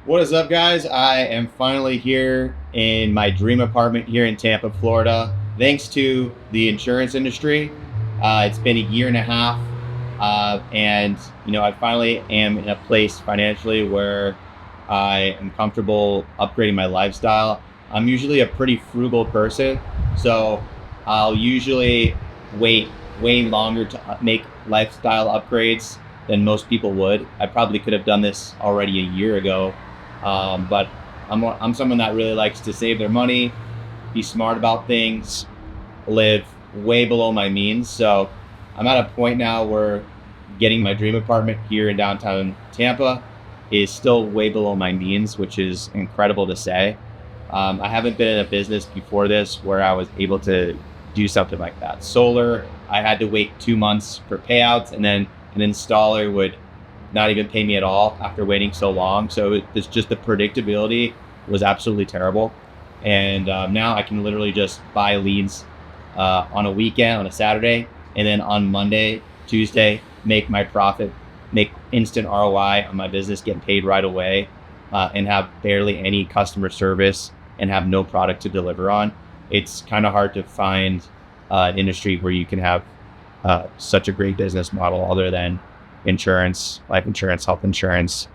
What is up, guys? I am finally here in my dream apartment here in Tampa, Florida. Thanks to the insurance industry. It's been a year and a half, and I finally am in a place financially where I am comfortable upgrading my lifestyle. I'm usually a pretty frugal person, so I'll usually wait way longer to make lifestyle upgrades than most people would. I probably could have done this already a year ago, but I'm someone that really likes to save their money, be smart about things, live way below my means. So I'm at a point now where getting my dream apartment here in downtown Tampa is still way below my means, which is incredible to say. I haven't been in a business before this where I was able to do something like that. Solar, I had to wait 2 months for payouts, and then an installer would not even pay me at all after waiting so long. So it's just the predictability was absolutely terrible. And now I can literally just buy leads on a weekend, on a Saturday, and then on Monday, Tuesday, make my profit, make instant ROI on my business, get paid right away, and have barely any customer service and have no product to deliver on. It's kind of hard to find an industry where you can have such a great business model other than insurance, life insurance, health insurance.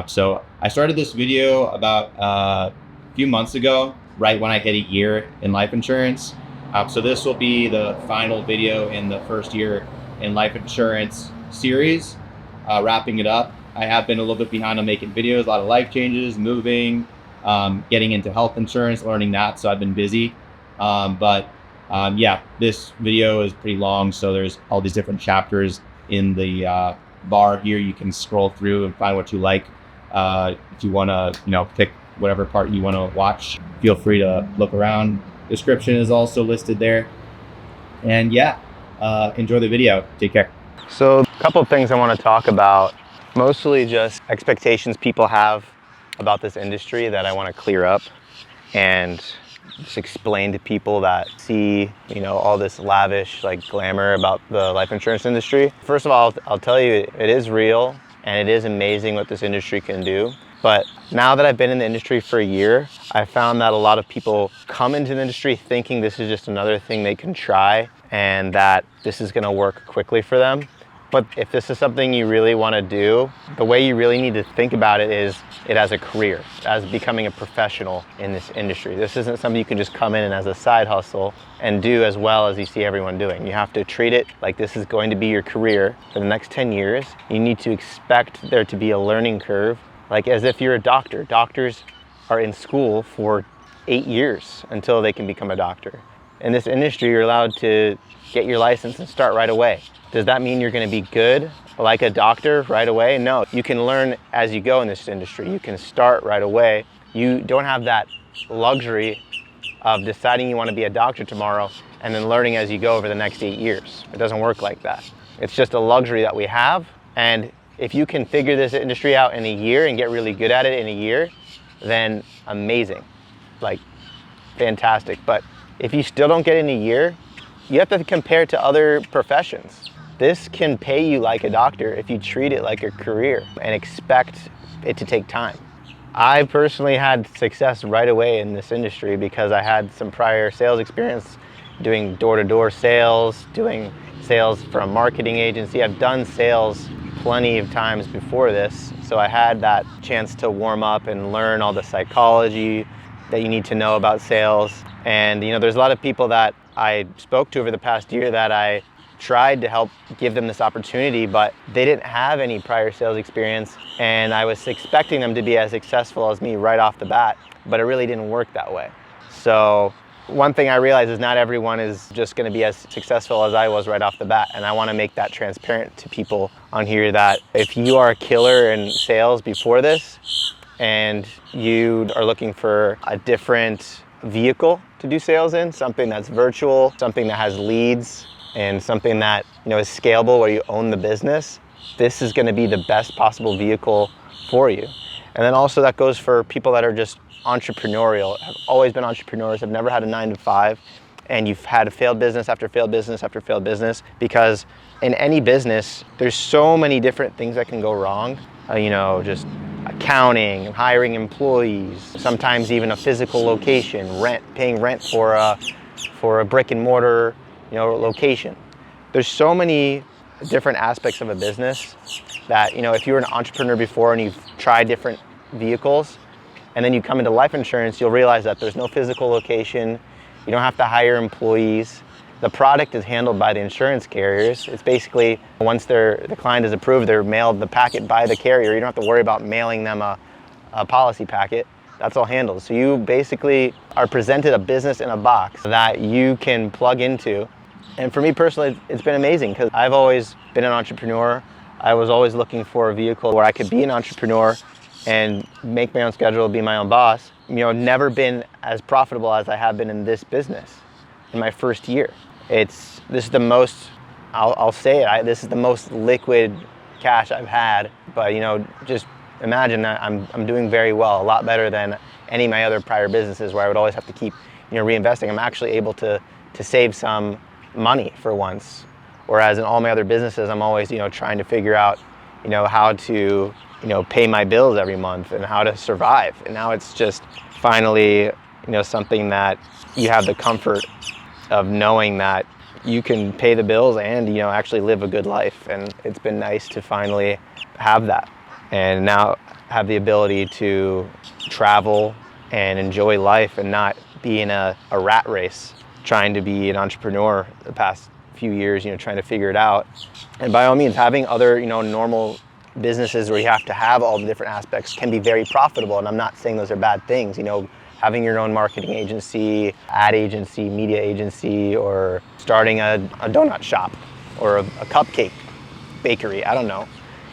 So I started this video about a few months ago, right when I hit a year in life insurance. So this will be the final video in the first year in life insurance series, wrapping it up. I have been a little bit behind on making videos, a lot of life changes, moving, getting into health insurance, learning that. So I've been busy. Yeah, this video is pretty long. So there's all these different chapters in the bar here. You can scroll through and find what you like. If you want to, pick whatever part you want to watch, feel free to look around. Description is also listed there. And yeah, enjoy the video. Take care. So a couple of things I want to talk about, mostly just expectations people have about this industry that I want to clear up and just explain to people that see, all this lavish glamour about the life insurance industry. First of all, I'll tell you, it is real and it is amazing what this industry can do. But now that I've been in the industry for a year, I found that a lot of people come into the industry thinking this is just another thing they can try and that this is going to work quickly for them. But if this is something you really want to do, the way you really need to think about it is it as a career, as becoming a professional in this industry. This isn't something you can just come in and as a side hustle and do as well as you see everyone doing. You have to treat it like this is going to be your career for the next 10 years. You need to expect there to be a learning curve, like as if you're a doctor. Doctors are in school for 8 years until they can become a doctor. In this industry, you're allowed to get your license and start right away. Does that mean you're going to be good like a doctor right away? No, you can learn as you go in this industry. You can start right away. You don't have that luxury of deciding you want to be a doctor tomorrow and then learning as you go over the next 8 years. It doesn't work like that. It's just a luxury that we have. And if you can figure this industry out in a year and get really good at it in a year, then amazing, fantastic. But if you still don't get it in a year, you have to compare it to other professions. This can pay you like a doctor if you treat it like a career and expect it to take time. I personally had success right away in this industry because I had some prior sales experience doing door-to-door sales, doing sales for a marketing agency. I've done sales plenty of times before this, so I had that chance to warm up and learn all the psychology that you need to know about sales. And there's a lot of people that I spoke to over the past year that I tried to help give them this opportunity, but they didn't have any prior sales experience, and I was expecting them to be as successful as me right off the bat, but it really didn't work that way. So one thing I realized is not everyone is just going to be as successful as I was right off the bat, and I want to make that transparent to people on here that if you are a killer in sales before this and you are looking for a different vehicle to do sales in, something that's virtual, something that has leads, and something that is scalable where you own the business, this is going to be the best possible vehicle for you. And then also that goes for people that are just entrepreneurial, have always been entrepreneurs, have never had a 9-to-5, and you've had a failed business after failed business after failed business, because in any business, there's so many different things that can go wrong. Just accounting, hiring employees, sometimes even a physical location, paying rent for a brick and mortar, location. There's so many different aspects of a business that, if you're an entrepreneur before and you've tried different vehicles, and then you come into life insurance, you'll realize that there's no physical location. You don't have to hire employees. The product is handled by the insurance carriers. It's basically, once the client is approved, they're mailed the packet by the carrier. You don't have to worry about mailing them a policy packet. That's all handled. So you basically are presented a business in a box that you can plug into. And for me personally, it's been amazing because I've always been an entrepreneur. I was always looking for a vehicle where I could be an entrepreneur and make my own schedule, be my own boss. Never been as profitable as I have been in this business in my first year. This is the most, I'll say it, this is the most liquid cash I've had. But just imagine that I'm doing very well, a lot better than any of my other prior businesses where I would always have to keep reinvesting. I'm actually able to save some money for once. Whereas in all my other businesses, I'm always trying to figure out how to pay my bills every month and how to survive. And now it's just finally something that you have the comfort of knowing that you can pay the bills and actually live a good life. And it's been nice to finally have that and now have the ability to travel and enjoy life and not be in a rat race trying to be an entrepreneur the past few years, trying to figure it out. And by all means, having other normal businesses where you have to have all the different aspects can be very profitable, and I'm not saying those are bad things. Having your own marketing agency, ad agency, media agency, or starting a donut shop or a cupcake bakery, I don't know.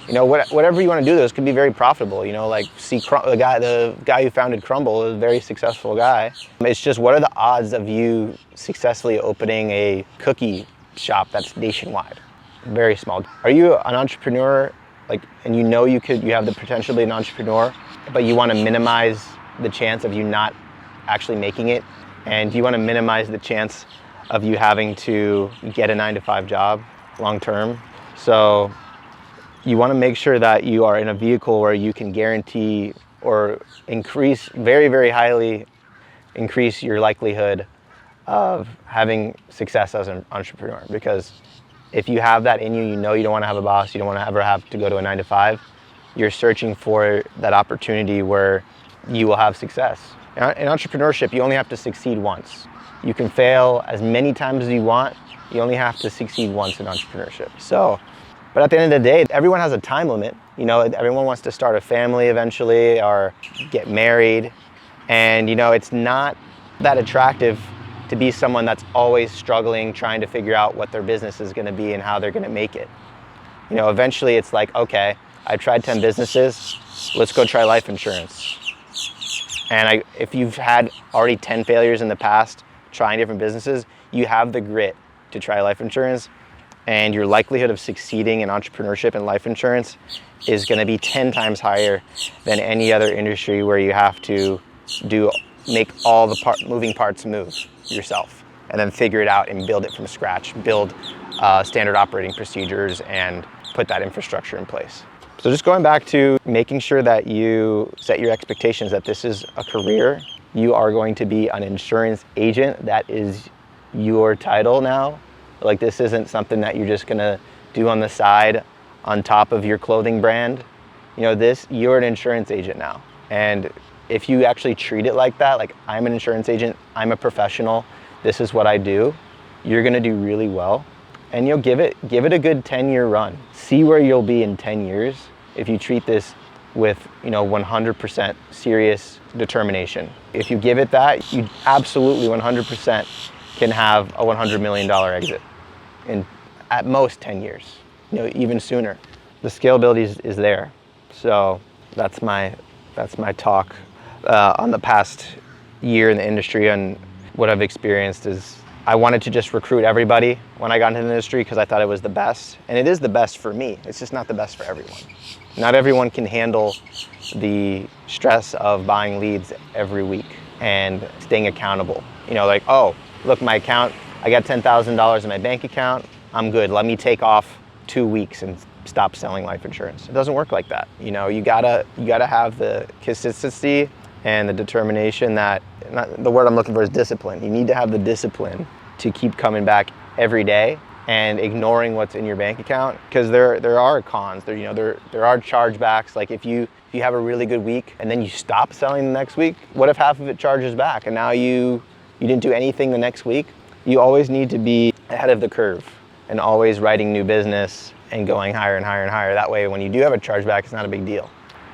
Whatever you want to do, those can be very profitable. Like the guy who founded Crumble is a very successful guy. It's just, what are the odds of you successfully opening a cookie shop that's nationwide? Very small. Are you an entrepreneur, and you have the potential to be an entrepreneur, but you want to minimize the chance of you not actually making it, and you want to minimize the chance of you having to get a 9-to-5 job long term? So you want to make sure that you are in a vehicle where you can guarantee or very, very highly increase your likelihood of having success as an entrepreneur. Because if you have that in you, you don't want to have a boss, you don't want to ever have to go to a 9-to-5, you're searching for that opportunity where you will have success. In entrepreneurship, you only have to succeed once. You can fail as many times as you want, you only have to succeed once in entrepreneurship. But at the end of the day, everyone has a time limit. Everyone wants to start a family eventually or get married. And it's not that attractive to be someone that's always struggling, trying to figure out what their business is going to be and how they're going to make it. Eventually it's like, okay, I've tried 10 businesses, let's go try life insurance. And if you've had already 10 failures in the past trying different businesses, you have the grit to try life insurance, and your likelihood of succeeding in entrepreneurship and life insurance is going to be 10 times higher than any other industry where you have to make all the moving parts move yourself and then figure it out and build it from scratch, build standard operating procedures and put that infrastructure in place. So just going back to making sure that you set your expectations that this is a career. You are going to be an insurance agent. That is your title now. This isn't something that you're just gonna do on the side on top of your clothing brand. You're an insurance agent now. And if you actually treat it like that, I'm an insurance agent, I'm a professional, this is what I do, you're gonna do really well. And you'll give it a good 10-year run. See where you'll be in 10 years if you treat this with 100% serious determination. If you give it that, you absolutely 100% can have a $100 million exit in at most 10 years, even sooner. The scalability is there. So that's my talk on the past year in the industry, and what I've experienced is I wanted to just recruit everybody when I got into the industry because I thought it was the best. And it is the best for me. It's just not the best for everyone. Not everyone can handle the stress of buying leads every week and staying accountable. Oh, look, my account, I got $10,000 in my bank account, I'm good. Let me take off 2 weeks and stop selling life insurance. It doesn't work like that. You know, you gotta have the consistency and the determination that, the word I'm looking for is discipline. You need to have the discipline to keep coming back every day and ignoring what's in your bank account, because there are cons. There are chargebacks. Like if you have a really good week and then you stop selling the next week, what if half of it charges back and now you didn't do anything the next week? You always need to be ahead of the curve and always writing new business and going higher and higher and higher. That way when you do have a chargeback, it's not a big deal.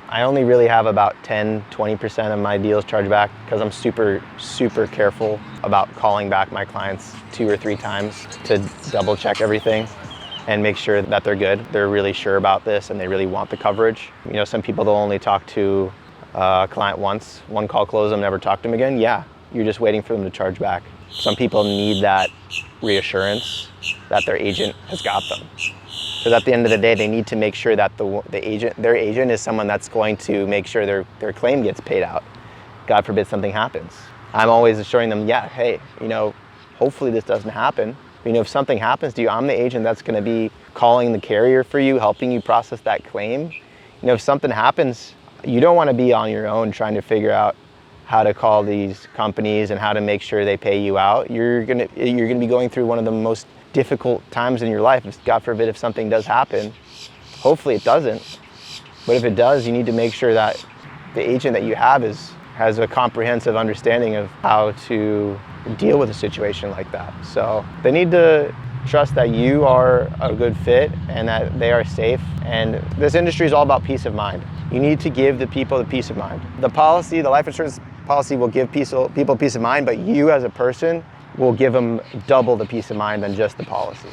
I only really have about 10-20% of my deals charged back because I'm super careful about calling back my clients 2 or 3 times to double check everything and make sure that they're good. They're really sure about this and they really want the coverage. You know, some people, they'll only talk to a client once, one call, close them, never talk to them again. Yeah, you're just waiting for them to charge back. Some people need that reassurance that their agent has got them. Because at the end of the day, they need to make sure that their agent is someone that's going to make sure their claim gets paid out. God forbid something happens. I'm always assuring them, yeah, hey, you know, hopefully this doesn't happen. You know, if something happens to you, I'm the agent that's going to be calling the carrier for you, helping you process that claim. You know, if something happens, you don't want to be on your own trying to figure out how to call these companies and how to make sure they pay you out. You're gonna be going through one of the most difficult times in your life. God forbid if something does happen. Hopefully it doesn't. But if it does, you need to make sure that the agent that you have has a comprehensive understanding of how to deal with a situation like that. So they need to trust that you are a good fit and that they are safe. And this industry is all about peace of mind. You need to give the people the peace of mind. The life insurance policy will give people peace of mind, but you as a person will give them double the peace of mind than just the policy.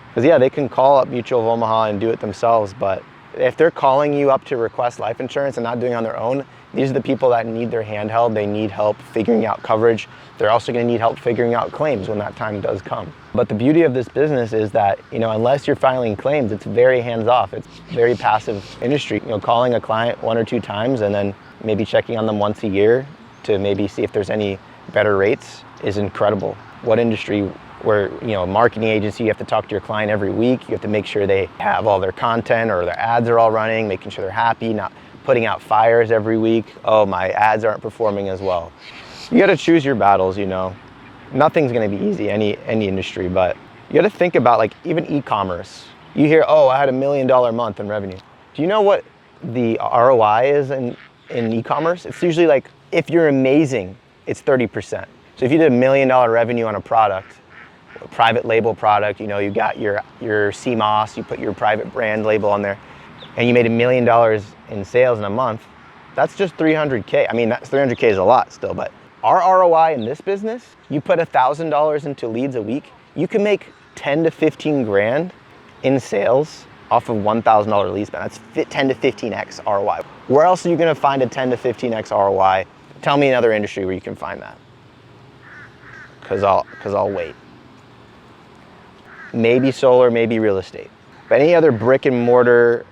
Because yeah, they can call up Mutual of Omaha and do it themselves, but if they're calling you up to request life insurance and not doing it on their own, these are the people that need their hand held. They need help figuring out coverage. They're also going to need help figuring out claims when that time does come. But the beauty of this business is that, you know, unless you're filing claims, it's very hands-off. It's a very passive industry. You know, calling a client 1 or 2 times and then maybe checking on them once a year to maybe see if there's any better rates is incredible. What industry where, you know, a marketing agency, you have to talk to your client every week. You have to make sure they have all their content or their ads are all running, making sure they're happy, not putting out fires every week. Oh, my ads aren't performing as well. You got to choose your battles, you know. Nothing's going to be easy, any industry, but you got to think about, like, even e-commerce. You hear, oh, I had $1 million month in revenue. Do you know what the ROI is in e-commerce? It's usually like, if you're amazing, it's 30%. So if you did $1 million revenue on a product, a private label product, you know, you got your CMOS, you put your private brand label on there, and you made $1 million in sales in a month, that's just $300K. I mean, that's $300K is a lot still, but our ROI in this business, you put $1,000 into leads a week, you can make 10 to 15 grand in sales off of $1,000 lead spend. That's 10 to 15x ROI. Where else are you gonna find a 10 to 15x ROI? Tell me another industry where you can find that. Cause I'll wait. Maybe solar, maybe real estate. But any other brick and mortar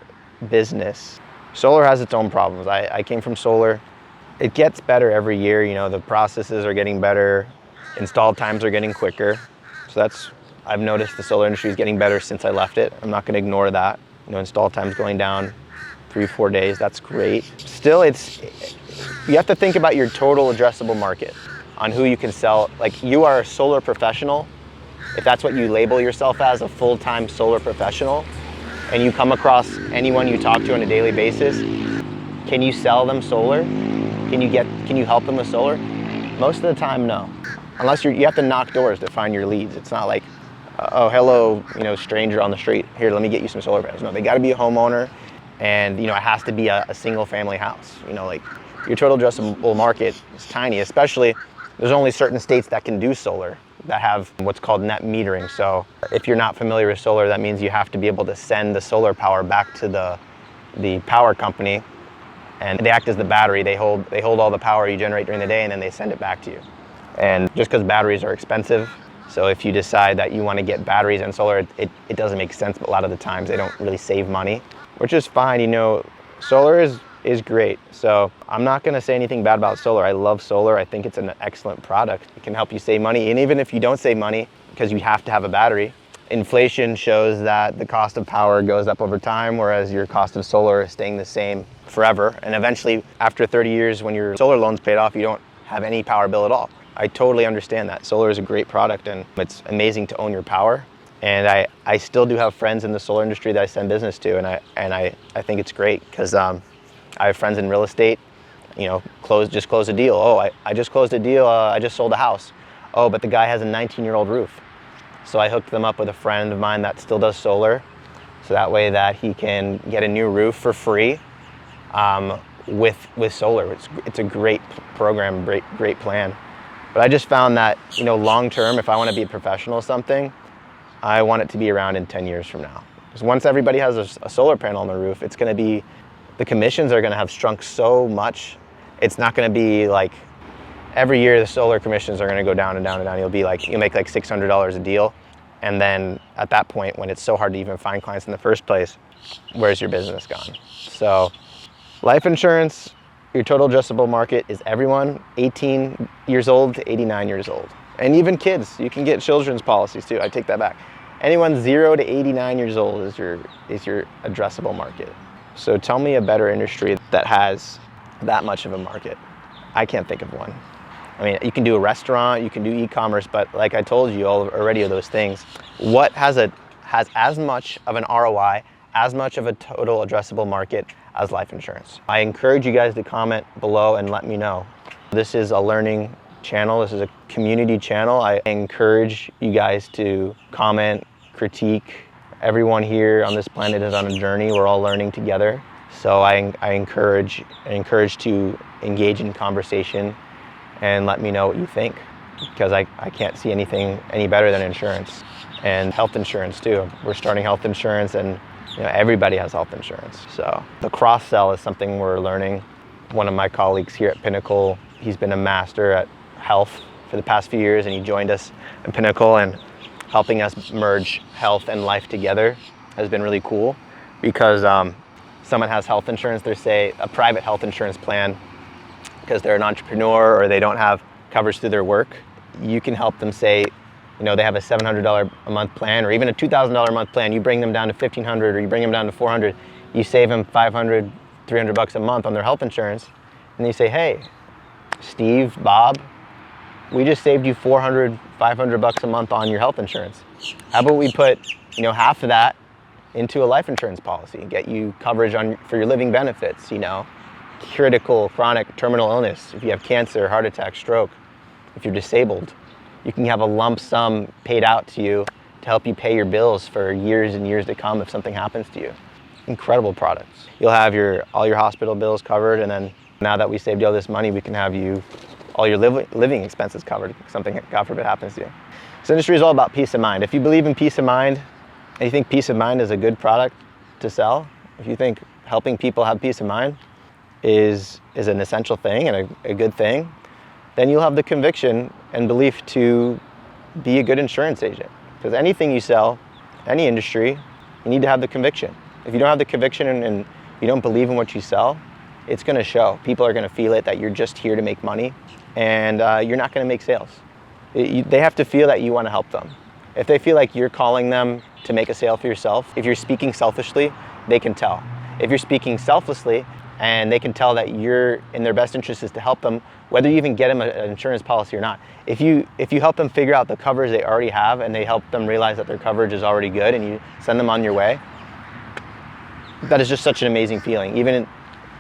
business, solar has its own problems. I came from solar. It gets better every year. You know, the processes are getting better. Install times are getting quicker. So I've noticed the solar industry is getting better since I left it. I'm not gonna ignore that. You know, install times going down 3-4 days, that's great. Still, you have to think about your total addressable market on who you can sell. Like, you are a solar professional. If that's what you label yourself as, a full-time solar professional, and you come across anyone you talk to on a daily basis, can you sell them solar? Can you help them with solar? Most of the time, no. Unless you have to knock doors to find your leads. It's not like, oh, hello, you know, stranger on the street. Here, let me get you some solar panels. No, they gotta be a homeowner, and, you know, it has to be a single family house. You know, like, your total addressable market is tiny, especially there's only certain states that can do solar that have what's called net metering. So if you're not familiar with solar, that means you have to be able to send the solar power back to the power company, and they act as the battery. They hold all the power you generate during the day, and then they send it back to you. And just because batteries are expensive, so if you decide that you want to get batteries and solar, it doesn't make sense, but a lot of the times they don't really save money, which is fine. You know, solar is great. So I'm not gonna say anything bad about solar. I love solar. I think it's an excellent product. It can help you save money. And even if you don't save money, because you have to have a battery, inflation shows that the cost of power goes up over time, whereas your cost of solar is staying the same forever. And eventually, after 30 years, when your solar loan's paid off, you don't have any power bill at all. I totally understand that. Solar is a great product, and it's amazing to own your power. And I still do have friends in the solar industry that I send business to, and I think it's great because I have friends in real estate. You know, just closed a deal. Oh, I just closed a deal. I just sold a house. Oh, but the guy has a 19-year-old roof. So I hooked them up with a friend of mine that still does solar, so that way that he can get a new roof for free with solar. It's a great program, great plan. But I just found that, you know, long term, if I want to be a professional at something, I want it to be around in 10 years from now. Because once everybody has a solar panel on the roof, it's going to be, the commissions are going to have shrunk so much. It's not going to be like every year the solar commissions are going to go down and down and down. You'll make like $600 a deal. And then at that point, when it's so hard to even find clients in the first place, where's your business gone? So life insurance, your total addressable market is everyone 18 years old to 89 years old. And even kids, you can get children's policies too. I take that back. Anyone 0 to 89 years old is your addressable market. So tell me a better industry that has that much of a market. I can't think of one. I mean, you can do a restaurant, you can do e-commerce, but like I told you already of those things, what has as much of an ROI, as much of a total addressable market as life insurance? I encourage you guys to comment below and let me know. This is a learning channel. This is a community channel. I encourage you guys to comment, critique. Everyone here on this planet is on a journey. We're all learning together. So I encourage to engage in conversation and let me know what you think, because I can't see anything any better than insurance, and health insurance too. We're starting health insurance, and you know, everybody has health insurance. So the cross sell is something we're learning. One of my colleagues here at Pinnacle, he's been a master at health for the past few years, and he joined us at Pinnacle, and helping us merge health and life together has been really cool, because someone has health insurance, there's say a private health insurance plan because they're an entrepreneur or they don't have coverage through their work. You can help them, say, you know, they have a $700 a month plan or even a $2,000 a month plan. You bring them down to $1,500 or you bring them down to $400. You save them $500, $300 a month on their health insurance. And you say, hey, Steve, Bob, we just saved you $400, $500 a month on your health insurance. How about we put, you know, half of that into a life insurance policy and get you coverage for your living benefits, you know, critical, chronic, terminal illness. If you have cancer, heart attack, stroke, if you're disabled, you can have a lump sum paid out to you to help you pay your bills for years and years to come if something happens to you. Incredible products. You'll have all your hospital bills covered, and then now that we saved you all this money, we can have you all your living expenses covered if something, God forbid, happens to you. This industry is all about peace of mind. If you believe in peace of mind, and you think peace of mind is a good product to sell, if you think helping people have peace of mind is an essential thing and a good thing, then you'll have the conviction and belief to be a good insurance agent. Because anything you sell, any industry, you need to have the conviction. If you don't have the conviction and you don't believe in what you sell, it's going to show. People are going to feel it, that you're just here to make money, and you're not going to make sales. They have to feel that you want to help them. If they feel like you're calling them to make a sale for yourself, if you're speaking selfishly, they can tell. If you're speaking selflessly, and they can tell that you're in their best interest is to help them, whether you even get them an insurance policy or not. If you help them figure out the coverage they already have, and they help them realize that their coverage is already good, and you send them on your way, that is just such an amazing feeling. Even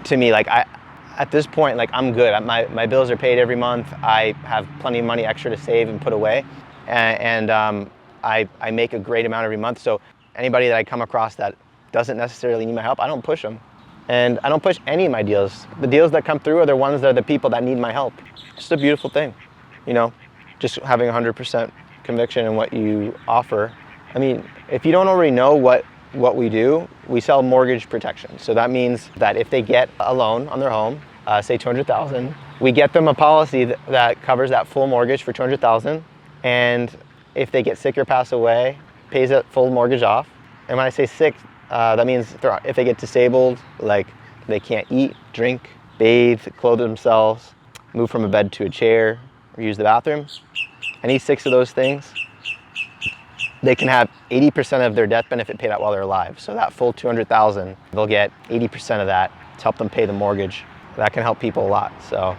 to me, like at this point, like I'm good. My bills are paid every month. I have plenty of money extra to save and put away, and I make a great amount every month. So anybody that I come across that doesn't necessarily need my help, I don't push them. And I don't push any of my deals. The deals that come through are the ones that are the people that need my help. It's just a beautiful thing, you know, just having 100% conviction in what you offer. I mean, if you don't already know what we do, we sell mortgage protection. So that means that if they get a loan on their home, say $200,000, we get them a policy that covers that full mortgage for $200,000. And if they get sick or pass away, pays that full mortgage off. And when I say sick, that means if they get disabled, like they can't eat, drink, bathe, clothe themselves, move from a bed to a chair, or use the bathroom, any 6 of those things, they can have 80% of their death benefit paid out while they're alive. So that full $200,000, they'll get 80% of that to help them pay the mortgage. That can help people a lot. So,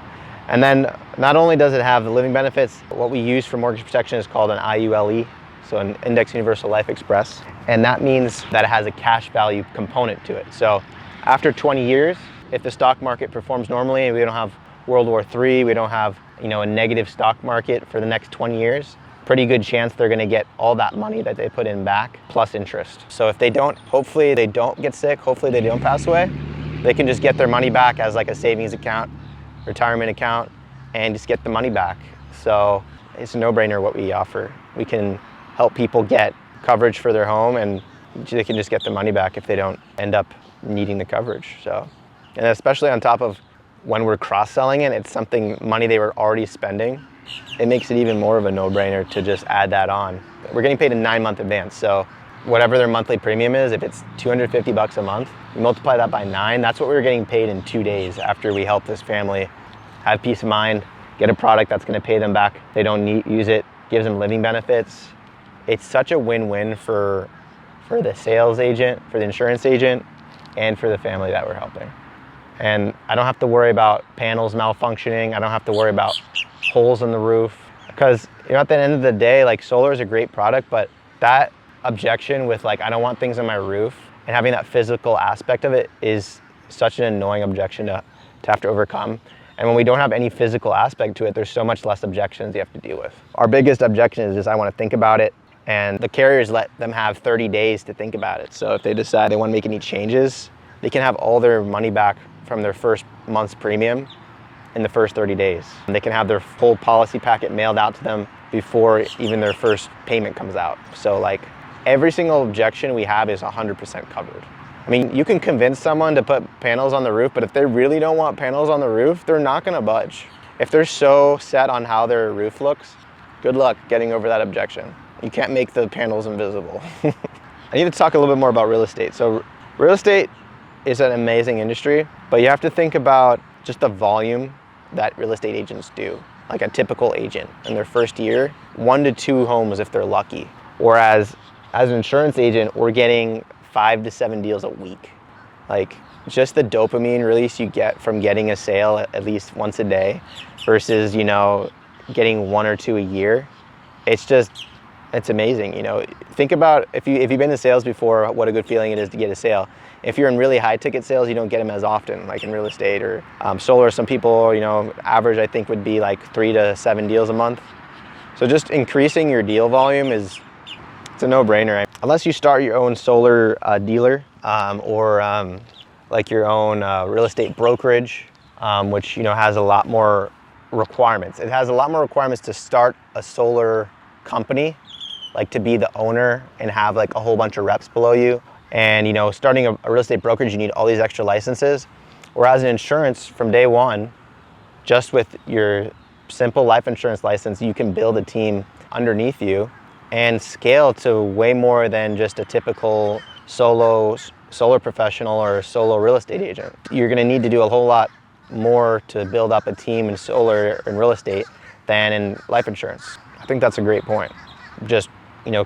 and then not only does it have the living benefits, what we use for mortgage protection is called an IULE, so an Index Universal Life Express. And that means that it has a cash value component to it. So after 20 years, if the stock market performs normally and we don't have World War III, we don't have, a negative stock market for the next 20 years, pretty good chance they're gonna get all that money that they put in back plus interest. So if they don't, hopefully they don't get sick, hopefully they don't pass away, they can just get their money back as like a savings account, retirement account, and just get the money back. So it's a no-brainer what we offer. We can help people get coverage for their home, and they can just get the money back if they don't end up needing the coverage. So, and especially on top of when we're cross-selling it, it's something money they were already spending. It makes it even more of a no-brainer to just add that on. We're getting paid a 9-month advance, so whatever their monthly premium is, if it's $250 a month, you multiply that by 9, that's what we were getting paid in 2 days after we helped this family have peace of mind, get a product that's gonna pay them back. They don't use it, gives them living benefits. It's such a win-win for the sales agent, for the insurance agent, and for the family that we're helping. And I don't have to worry about panels malfunctioning. I don't have to worry about holes in the roof, because at the end of the day, like, solar is a great product, but that objection with like, I don't want things on my roof, and having that physical aspect of it is such an annoying objection to have to overcome. And when we don't have any physical aspect to it, there's so much less objections you have to deal with. Our biggest objection is just, I want to think about it, and the carriers let them have 30 days to think about it. So if they decide they want to make any changes, they can have all their money back from their first month's premium in the first 30 days. And they can have their full policy packet mailed out to them before even their first payment comes out. So like, every single objection we have is 100% covered. I mean, you can convince someone to put panels on the roof, but if they really don't want panels on the roof, they're not gonna budge. If they're so set on how their roof looks, good luck getting over that objection. You can't make the panels invisible. I need to talk a little bit more about real estate. So real estate is an amazing industry, but you have to think about just the volume that real estate agents do. Like a typical agent in their first year, 1 to 2 homes if they're lucky. Whereas as an insurance agent, we're getting 5 to 7 deals a week. Like, just the dopamine release you get from getting a sale at least once a day versus, getting 1 or 2 a year. It's amazing. Think about if you've been to sales before, what a good feeling it is to get a sale. If you're in really high ticket sales, you don't get them as often, like in real estate or solar. Some people, average I think would be like 3 to 7 deals a month. So just increasing your deal volume it's a no-brainer. Unless you start your own solar dealer or like your own real estate brokerage, which has a lot more requirements. It has a lot more requirements to start a solar company, like to be the owner and have like a whole bunch of reps below you. And starting a real estate brokerage, you need all these extra licenses. Whereas in insurance, from day one, just with your simple life insurance license, you can build a team underneath you and scale to way more than just a typical solar professional or solo real estate agent. You're gonna need to do a whole lot more to build up a team in solar and real estate than in life insurance. I think that's a great point. Just,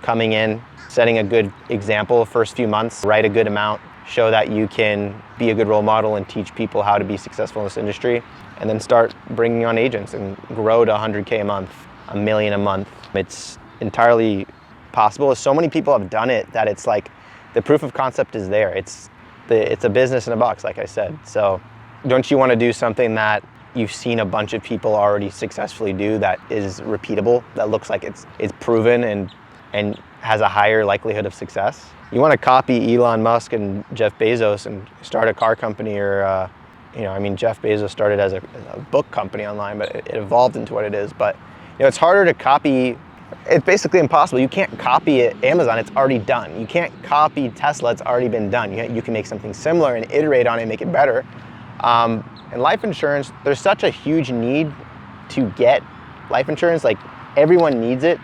coming in, setting a good example first few months, write a good amount, show that you can be a good role model and teach people how to be successful in this industry, and then start bringing on agents and grow to 100K a month, $1 million a month. It's entirely possible. So many people have done it that it's like the proof of concept is there. It's a business in a box, like I said. So don't you want to do something that you've seen a bunch of people already successfully do, that is repeatable, that looks like it's proven and has a higher likelihood of success? You want to copy Elon Musk and Jeff Bezos and start a car company, or Jeff Bezos started as a book company online, but it evolved into what it is. But it's harder to copy. It's basically impossible. You can't copy it. Amazon, it's already done. You can't copy Tesla, it's already been done. You can make something similar and iterate on it and make it better. And life insurance, there's such a huge need to get life insurance. Like, everyone needs it.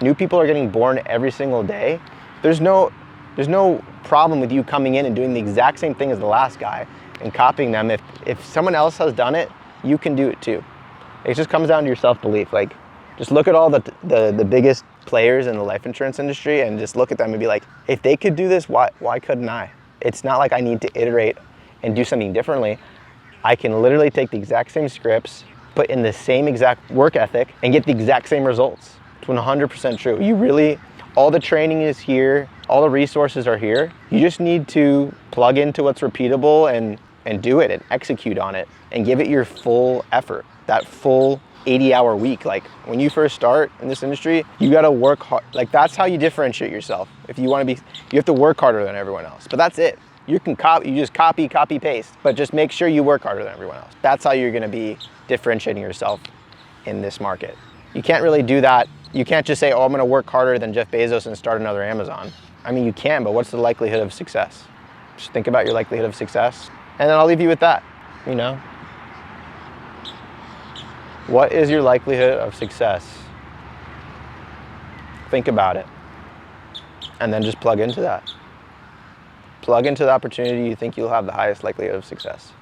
New people are getting born every single day. There's no problem with you coming in and doing the exact same thing as the last guy and copying them. If someone else has done it, you can do it too. It just comes down to your self-belief. Like, just look at all the biggest players in the life insurance industry and just look at them and be like, if they could do this, why couldn't I? It's not like I need to iterate and do something differently. I can literally take the exact same scripts, put in the same exact work ethic, and get the exact same results. It's 100% true. All the training is here, all the resources are here. You just need to plug into what's repeatable and do it and execute on it and give it your full effort, that full 80-hour week. Like when you first start in this industry, you gotta work hard. Like that's how you differentiate yourself. If you wanna you have to work harder than everyone else, but that's it. You just copy, paste, but just make sure you work harder than everyone else. That's how you're gonna be differentiating yourself in this market. You can't really do that. You can't just say, oh, I'm gonna work harder than Jeff Bezos and start another Amazon. I mean, you can, but what's the likelihood of success? Just think about your likelihood of success. And then I'll leave you with that, What is your likelihood of success? Think about it. And then just plug into that. Plug into the opportunity you think you'll have the highest likelihood of success.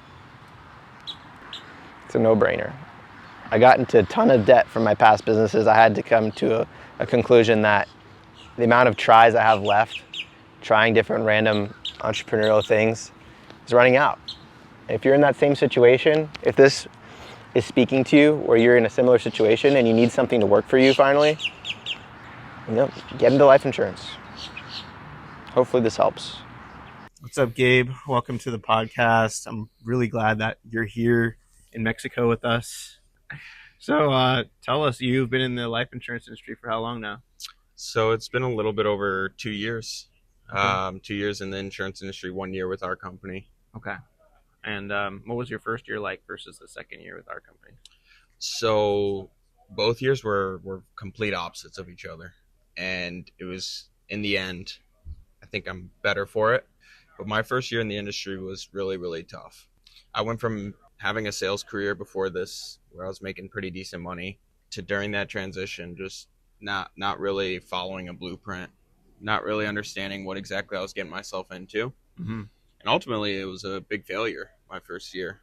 It's a no-brainer. I got into a ton of debt from my past businesses. I had to come to a conclusion that the amount of tries I have left, trying different random entrepreneurial things, is running out. If you're in that same situation, if this is speaking to you, or you're in a similar situation and you need something to work for you finally, get into life insurance. Hopefully this helps. What's up, Gabe? Welcome to the podcast. I'm really glad that you're here in Mexico with us. So tell us, you've been in the life insurance industry for how long now? So it's been a little bit over 2 years. Okay. 2 years in the insurance industry, 1 year with our company. Okay. And what was your first year like versus the second year with our company? So both years were complete opposites of each other. And it was, in the end, I think I'm better for it. But my first year in the industry was really, really tough. I went from having a sales career before this, where I was making pretty decent money, to during that transition, just not really following a blueprint, not really understanding what exactly I was getting myself into. Mm-hmm. And ultimately, it was a big failure my first year.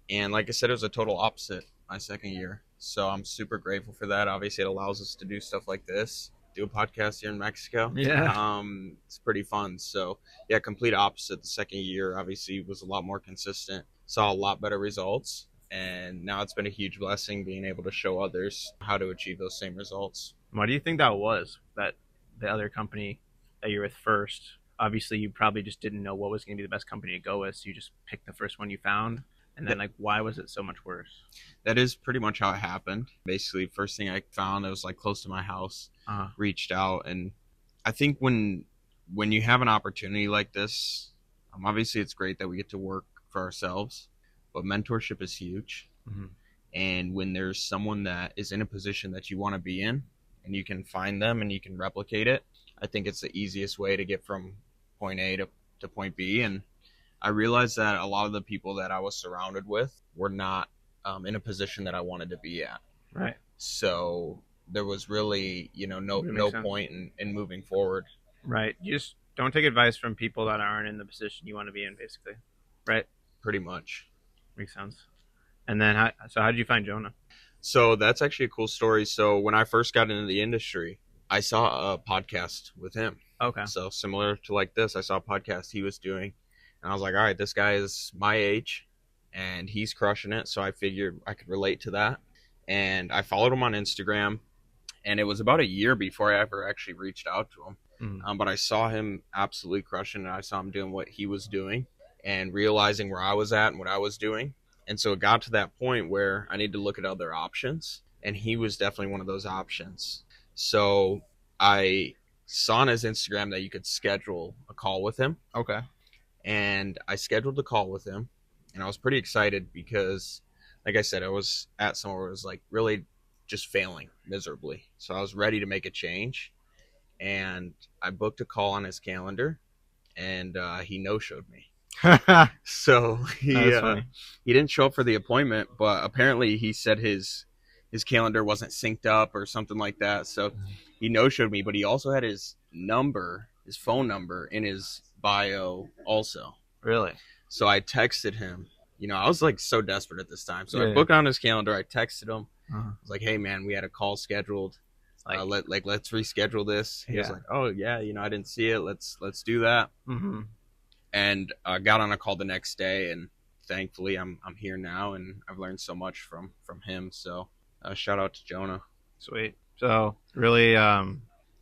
And like I said, it was a total opposite my second year. So I'm super grateful for that. Obviously, it allows us to do stuff like this, do a podcast here in Mexico. Yeah. It's pretty fun. So yeah, complete opposite. The second year obviously was a lot more consistent, saw a lot better results. And now it's been a huge blessing being able to show others how to achieve those same results. Why do you think that was, that the other company that you're with first, obviously you probably just didn't know what was going to be the best company to go with, so you just picked the first one you found? And then why was it so much worse? That is pretty much how it happened. Basically, first thing I found, it was like close to my house, reached out. And I think when you have an opportunity like this, obviously it's great that we get to work for ourselves, but mentorship is huge. Mm-hmm. And when there's someone that is in a position that you want to be in, and you can find them and you can replicate it, I think it's the easiest way to get from point A to point B. And I realized that a lot of the people that I was surrounded with were not in a position that I wanted to be at. Right. So there was really, no point in moving forward. Right. You just don't take advice from people that aren't in the position you want to be in, basically. Right. Pretty much. Makes sense. And then, how did you find Jonah? So that's actually a cool story. So when I first got into the industry, I saw a podcast with him. Okay. So similar to like this, I saw a podcast he was doing. And I was like, all right, this guy is my age and he's crushing it. So I figured I could relate to that. And I followed him on Instagram. And it was about a year before I ever actually reached out to him. Mm-hmm. But I saw him absolutely crushing it. I saw him doing what he was doing and realizing where I was at and what I was doing. And so it got to that point where I needed to look at other options. And he was definitely one of those options. So I saw on his Instagram that you could schedule a call with him. Okay. And I scheduled a call with him. And I was pretty excited because, like I said, I was at somewhere where it was like really just failing miserably. So I was ready to make a change. And I booked a call on his calendar. And he no-showed me. So he didn't show up for the appointment, but apparently he said his calendar wasn't synced up or something like that. So he no-showed me, but he also had his phone number in his bio also. Really? So I texted him. I was like so desperate at this time. So I booked on his calendar. I texted him. I was like, hey man, we had a call scheduled. Let's reschedule this. He was Yeah. like, oh yeah, I didn't see it. Let's do that. Mm-hmm. And got on a call the next day, and thankfully I'm here now, and I've learned so much from him. So shout out to Jonah. Sweet. So really,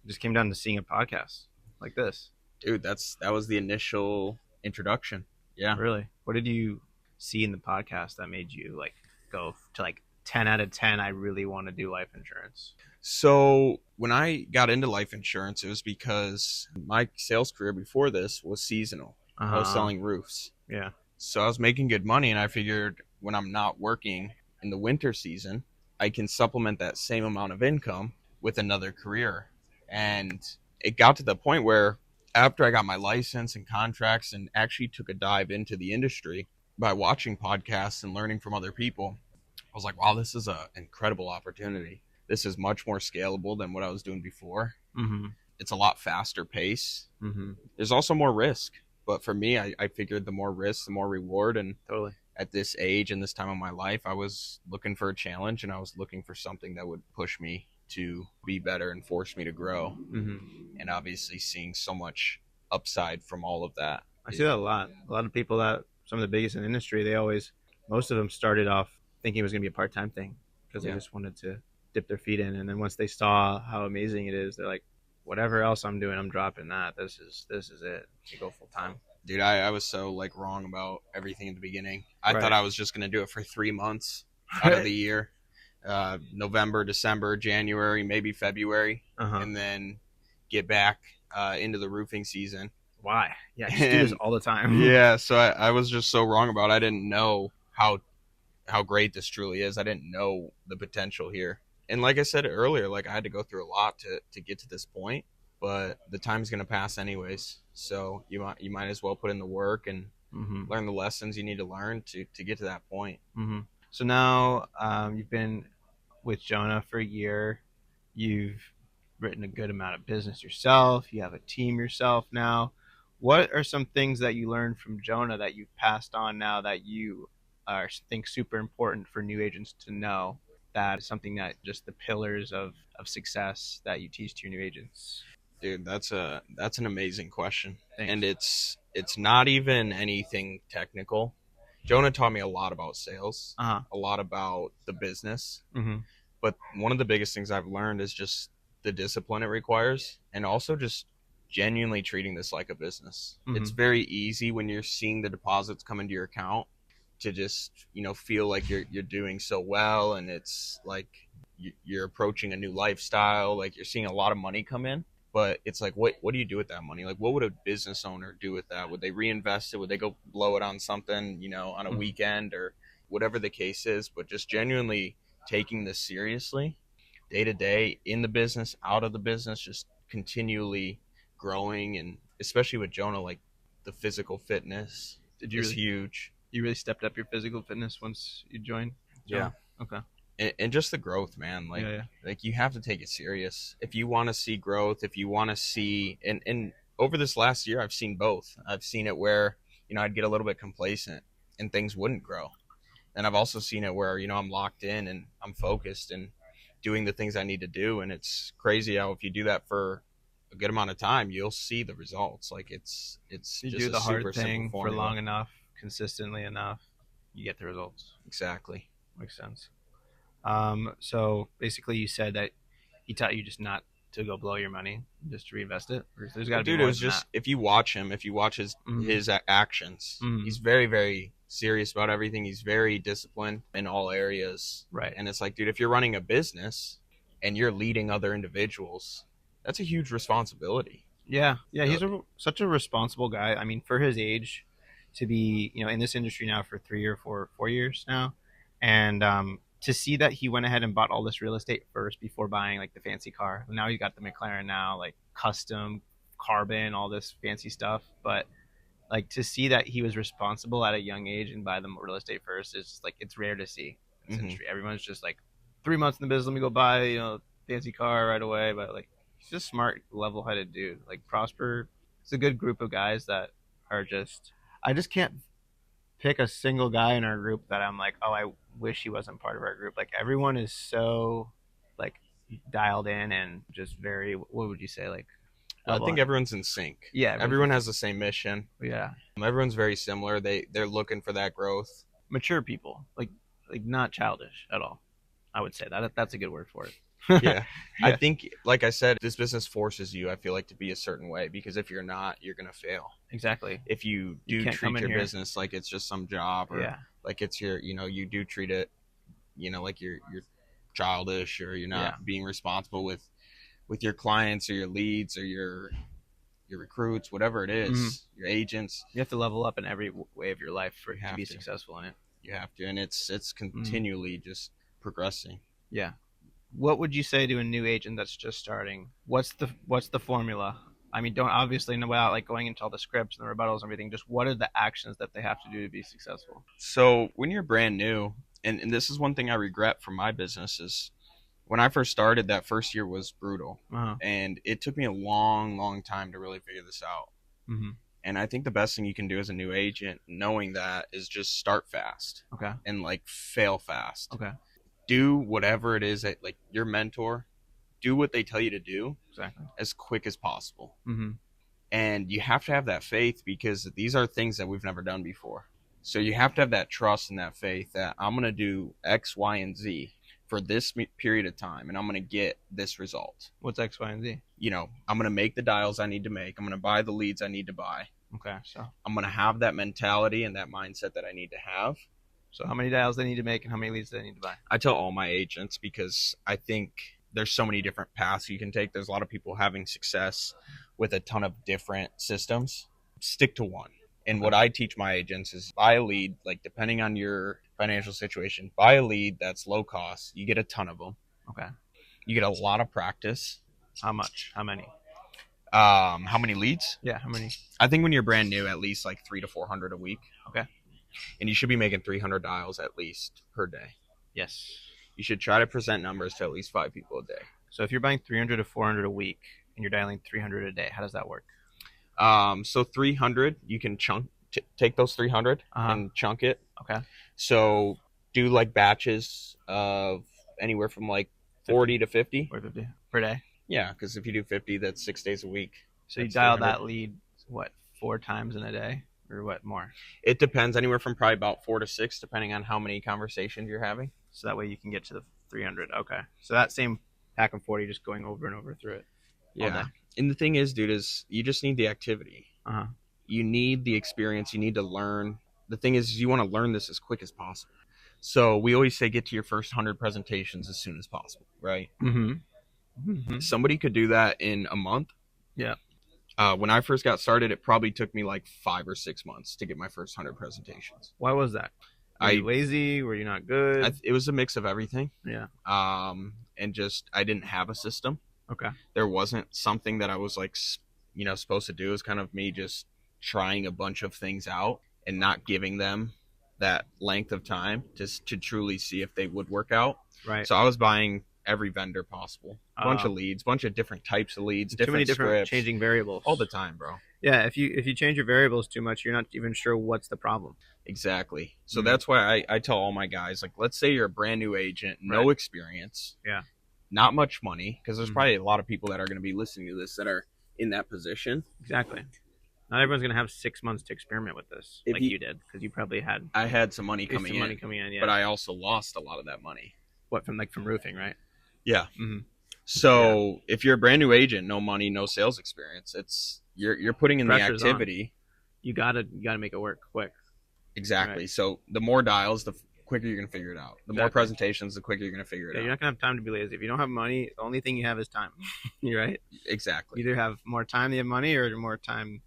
just came down to seeing a podcast like this. Dude, that was the initial introduction. Yeah. Really, what did you see in the podcast that made you like go to like 10 out of 10? I really want to do life insurance. So when I got into life insurance, it was because my sales career before this was seasonal. I was selling roofs. Yeah. So I was making good money, and I figured when I'm not working in the winter season, I can supplement that same amount of income with another career. And it got to the point where after I got my license and contracts and actually took a dive into the industry by watching podcasts and learning from other people, I was like, wow, this is an incredible opportunity. This is much more scalable than what I was doing before. Mm-hmm. It's a lot faster pace. Mm-hmm. There's also more risk. But for me, I figured the more risk, the more reward. And Totally. at this age and this time of my life, I was looking for a challenge, and I was looking for something that would push me to be better and force me to grow. Mm-hmm. And obviously seeing so much upside from all of that. I see that a lot. A lot of people that some of the biggest in the industry, most of them started off thinking it was going to be a part-time thing because they just wanted to dip their feet in. And then once they saw how amazing it is, they're like, whatever else I'm doing, I'm dropping that. This is it. You go full time. Dude, I was so like wrong about everything at the beginning. I Right. thought I was just going to do it for 3 months out of the year. November, December, January, maybe February, Uh-huh. and then get back into the roofing season. Why? Yeah, you do this all the time. Yeah, so I was just so wrong about it. I didn't know how great this truly is. I didn't know the potential here. And like I said earlier, like I had to go through a lot to get to this point, but the time's going to pass anyways. So you might as well put in the work and Mm-hmm. learn the lessons you need to learn to get to that point. Mm-hmm. So now you've been with Jonah for a year. You've written a good amount of business yourself. You have a team yourself now. What are some things that you learned from Jonah that you've passed on now that you think super important for new agents to know? That is something that just the pillars of success that you teach to your new agents. Dude, that's an amazing question. Thanks. And it's not even anything technical. Jonah taught me a lot about sales, Uh-huh. a lot about the business. Mm-hmm. But one of the biggest things I've learned is just the discipline it requires, and also just genuinely treating this like a business. Mhm. It's very easy when you're seeing the deposits come into your account to just, feel like you're doing so well, and it's like you're approaching a new lifestyle, like you're seeing a lot of money come in. But it's like, what do you do with that money? Like, what would a business owner do with that? Would they reinvest it? Would they go blow it on something, on a Mhm. weekend or whatever the case is? But just genuinely taking this seriously, day to day, in the business, out of the business, just continually growing. And especially with Jonah, like the physical fitness is huge. You really stepped up your physical fitness once you joined? Yeah. Okay. And just the growth, man. Like, Yeah. like you have to take it serious. If you want to see growth, if you want to see, and over this last year, I've seen both. I've seen it where, I'd get a little bit complacent and things wouldn't grow. And I've also seen it where, I'm locked in and I'm focused and doing the things I need to do. And it's crazy how if you do that for a good amount of time, you'll see the results. Like it's You just do the a hard super thing simple for formula. long enough, consistently enough, you get the results. Exactly. Makes sense. So basically, you said that he taught you just not to go blow your money, just to reinvest it. Or there's got to be Dude, more it was than just, if you watch him, if you watch his Mhm. his actions, Mhm. he's very, very serious about everything. He's very disciplined in all areas. that. Right. And it's like, dude, if you're running a business and you're leading other individuals, that's a huge responsibility. Yeah. He's such a responsible guy. I mean, for his age, to be in this industry now for 4 years now, and to see that he went ahead and bought all this real estate first before buying like the fancy car. Now he got the McLaren now, like custom carbon, all this fancy stuff. But like to see that he was responsible at a young age and buy the real estate first is just, like, it's rare to see in this Mhm. industry. Everyone's just like 3 months in the business, let me go buy fancy car right away. But like he's just smart, level-headed dude. Like Prosper, it's a good group of guys that are just. I just can't pick a single guy in our group that I'm like, oh, I wish he wasn't part of our group. Like everyone is so like dialed in and just very, what would you say, like? I think everyone's in sync. Yeah, Everyone has the same mission. Yeah, Everyone's very similar. They're looking for that growth. mature people, like not childish at all. I would say that's a good word for it. Yeah. I think, like I said, this business forces you, I feel like, to be a certain way, because if you're not, you're going to fail. Exactly. If you do treat your business like it's just some job, or like it's your, you do treat it, like you're childish, or you're not being responsible with your clients or your leads or your recruits, whatever it is, your agents. You have to level up in every way of your life to be successful in it. You have to, and it's continually just progressing. Yeah. What would you say to a new agent that's just starting? What's the formula? I mean, don't obviously know without like going into all the scripts and the rebuttals and everything. Just what are the actions that they have to do to be successful? So when you're brand new, and this is one thing I regret from my business, is when I first started, that first year was brutal. And it took me a long time to really figure this out. And I think the best thing you can do as a new agent, knowing that, is just start fast. Okay. And like fail fast. Okay. Do whatever it is that, like, your mentor, do what they tell you to do as quick as possible. And you have to have that faith, because these are things that we've never done before. So you have to have that trust and that faith that I'm going to do X, Y, and Z for this period of time, and I'm going to get this result. What's X, Y, and Z? I'm going to make the dials I need to make. I'm going to buy the leads I need to buy. Okay. So I'm going to have that mentality and that mindset that I need to have. So how many dials they need to make and how many leads they need to buy? I tell all my agents, because I think there's so many different paths you can take. There's a lot of people having success with a ton of different systems. Stick to one. And what I teach my agents is buy a lead, like, depending on your financial situation, buy a lead that's low cost. You get a ton of them. Okay. You get a lot of practice. How much? How many? How many leads? Yeah, how many? I think when you're brand new, at least like 300 to 400 a week. Okay. And you should be making 300 dials at least per day. Yes. You should try to present numbers to at least 5 people a day. So if you're buying 300 to 400 a week and you're dialing 300 a day, how does that work? So 300, you can take those 300 and chunk it. Okay. So do like batches of anywhere from like 40 to 50. 450 per day? Yeah, because if you do 50, that's 6 days a week. So you dial that lead, what, 4 times in a day? Or what, more? It depends, anywhere from probably about 4 to 6, depending on how many conversations you're having. So that way you can get to the 300. Okay. So that same pack of 40, just going over and over through it. Yeah. And the thing is, dude, is you just need the activity. You need the experience. You need to learn. The thing is, you want to learn this as quick as possible. So we always say get to your first 100 presentations as soon as possible, right? Somebody could do that in a month. Yeah. When I first got started, it probably took me like 5 or 6 months to get my first 100 presentations. Why was that? Were you lazy? Were you not good? It was a mix of everything. Yeah. And just, I didn't have a system. Okay. There wasn't something that I was like, supposed to do. It was kind of me just trying a bunch of things out and not giving them that length of time to truly see if they would work out. Right. So I was buying every vendor possible, a bunch of leads, bunch of different types of leads, too many different scripts, changing variables all the time, bro. Yeah, if you change your variables too much, you're not even sure what's the problem. Exactly. So that's why I tell all my guys, like, let's say you're a brand new agent, no experience, not much money, because there's probably a lot of people that are going to be listening to this that are in that position. Exactly. Not everyone's going to have 6 months to experiment with this, like you did, because you probably had. I had some money coming in, yeah. But I also lost a lot of that money. What, from roofing, right? Yeah. So if you're a brand new agent, no money, no sales experience, it's you're putting in Pressure's the activity. You gotta make it work quick. Exactly. Right. So the more dials, the quicker you're gonna figure it out. The more presentations, the quicker you're gonna figure it out. You're not gonna have time to be lazy. If you don't have money, the only thing you have is time. You're right. Exactly. You either have more time than you have money, or more time.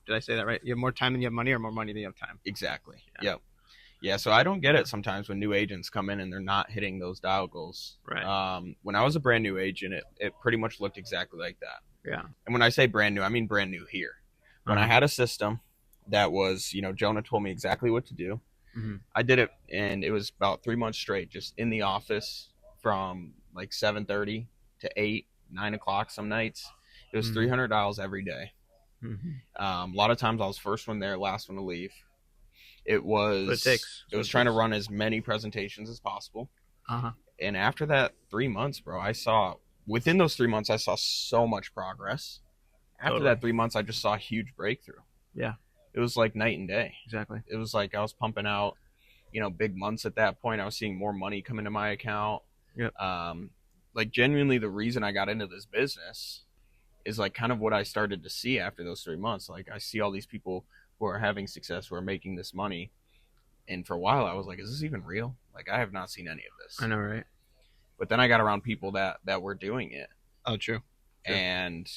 Did I say that right? You have more time than you have money, or more money than you have time. Exactly. Yep. Yeah, so I don't get it sometimes when new agents come in and they're not hitting those dial goals. Right. When I was a brand new agent, it pretty much looked exactly like that. Yeah. And when I say brand new, I mean brand new here. When I had a system that was, Jonah told me exactly what to do. I did it, and it was about 3 months straight, just in the office from like 7:30 to 8, 9 o'clock some nights. It was 300 dials every day. A lot of times I was first one there, last one to leave. It was trying to run as many presentations as possible. And after that 3 months, bro, within those 3 months, I saw so much progress. After Totally. that 3 months, I just saw a huge breakthrough. Yeah. It was like night and day. Exactly. It was like I was pumping out, big months at that point. I was seeing more money come into my account. Yep. Like genuinely the reason I got into this business is like kind of what I started to see after those 3 months. Like I see all these people who are having success, who are making this money. And for a while I was like, is this even real? Like I have not seen any of this. I know, right? But then I got around people that were doing it. Oh, true. And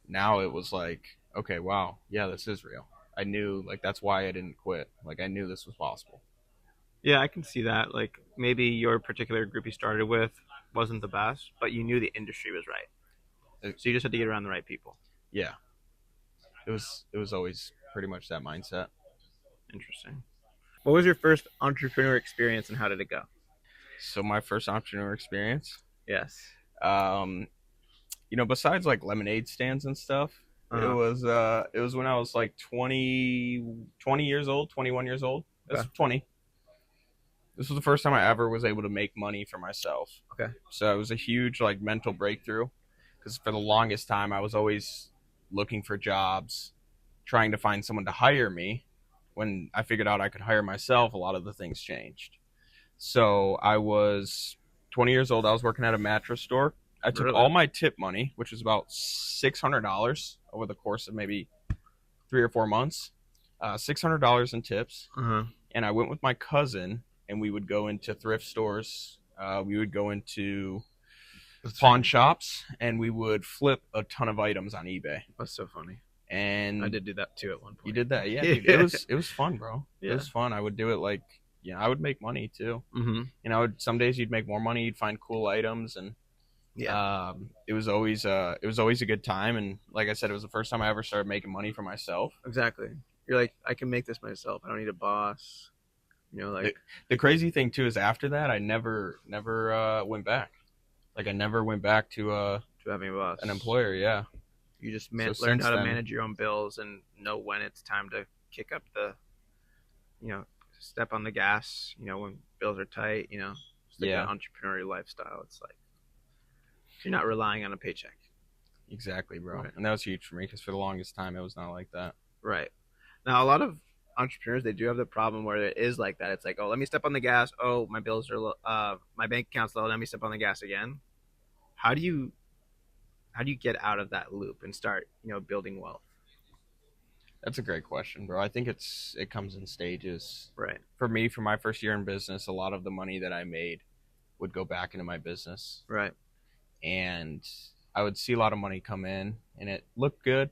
now it was like, okay, wow, yeah, this is real. I knew, like, that's why I didn't quit. Like, I knew this was possible. Yeah, I can see that. Like maybe your particular group you started with wasn't the best, but you knew the industry was right. So you just had to get around the right people. Yeah. It was always pretty much that mindset. Interesting. What was your first entrepreneur experience and how did it go? So my first entrepreneur experience, Yes. besides like lemonade stands and stuff, Uh-huh. it was when I was like 20 years old, 21 years old. That's Okay. 20. This was the first time I ever was able to make money for myself. Okay. So it was a huge like mental breakthrough because for the longest time I was always looking for jobs, trying to find someone to hire me. When I figured out I could hire myself, a lot of the things changed. So I was 20 years old. I was working at a mattress store. I took Really? all my tip money, which was about $600 over the course of maybe 3 or 4 months, $600 in tips. Uh-huh. And I went with my cousin, and we would go into thrift stores. We would go into pawn shops, and we would flip a ton of items on eBay. That's so funny. And I did do that too at one point. you did that, yeah. Dude, it was fun, bro. Yeah. It was fun. I would do it like, I would make money too. Mm-hmm. Some days you'd make more money. You'd find cool items, and Yeah. it was always a good time. And like I said, it was the first time I ever started making money for myself. Exactly. You're like, I can make this myself. I don't need a boss. Like The crazy thing too is after that, I never went back. Like I never went back to having a boss. an employer. Yeah. You just So learned since how to then- manage your own bills and know when it's time to kick up the, step on the gas. When bills are tight. Just like Yeah. an entrepreneurial lifestyle. It's like you're not relying on a paycheck. Exactly, bro. Right. And that was huge for me because for the longest time it was not like that. Right. Now, a lot of entrepreneurs, they do have the problem where it is like that. It's like, oh, let me step on the gas. Oh, my bills are low. My bank account's low. Let me step on the gas again. How do you get out of that loop and start, building wealth? That's a great question, bro. I think it comes in stages. Right. For me, for my first year in business, a lot of the money that I made would go back into my business. Right. And I would see a lot of money come in and it looked good,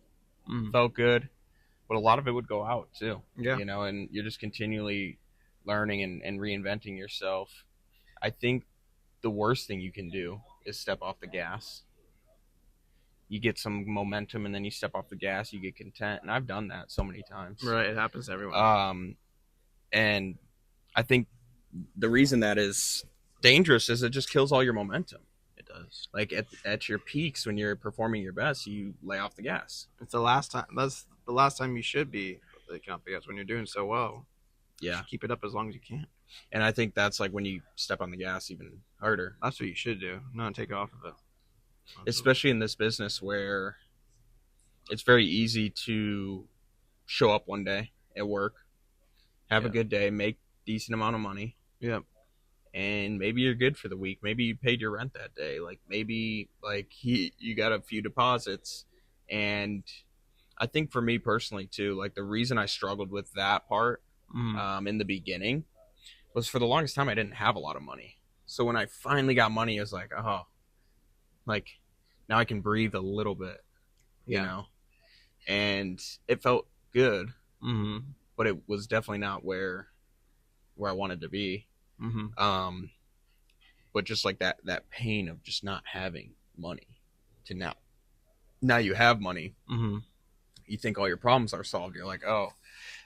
Mm. felt good, but a lot of it would go out too. Yeah. And you're just continually learning and reinventing yourself. I think the worst thing you can do is step off the gas. You get some momentum and then you step off the gas, you get content. And I've done that so many times. Right. It happens to everyone. And I think the reason that is dangerous is it just kills all your momentum. It does. Like at your peaks when you're performing your best, you lay off the gas. It's the last time. That's the last time you should be taking off the gas when you're doing so well. Yeah. Just keep it up as long as you can. And I think that's like when you step on the gas even harder. That's what you should do. Not take off of it. Especially in this business where it's very easy to show up one day at work, have a Yeah. good day, make decent amount of money. Yep. And maybe you're good for the week. Maybe you paid your rent that day. Like maybe like you got a few deposits. And I think for me personally too, like the reason I struggled with that part in the beginning was for the longest time I didn't have a lot of money. So when I finally got money, it was like, oh, like now I can breathe a little bit, you Yeah. know? And it felt good, Mm-hmm. but it was definitely not where I wanted to be. Mm-hmm. But just like that pain of just not having money to now you have money. Mm-hmm. You think all your problems are solved. You're like, oh,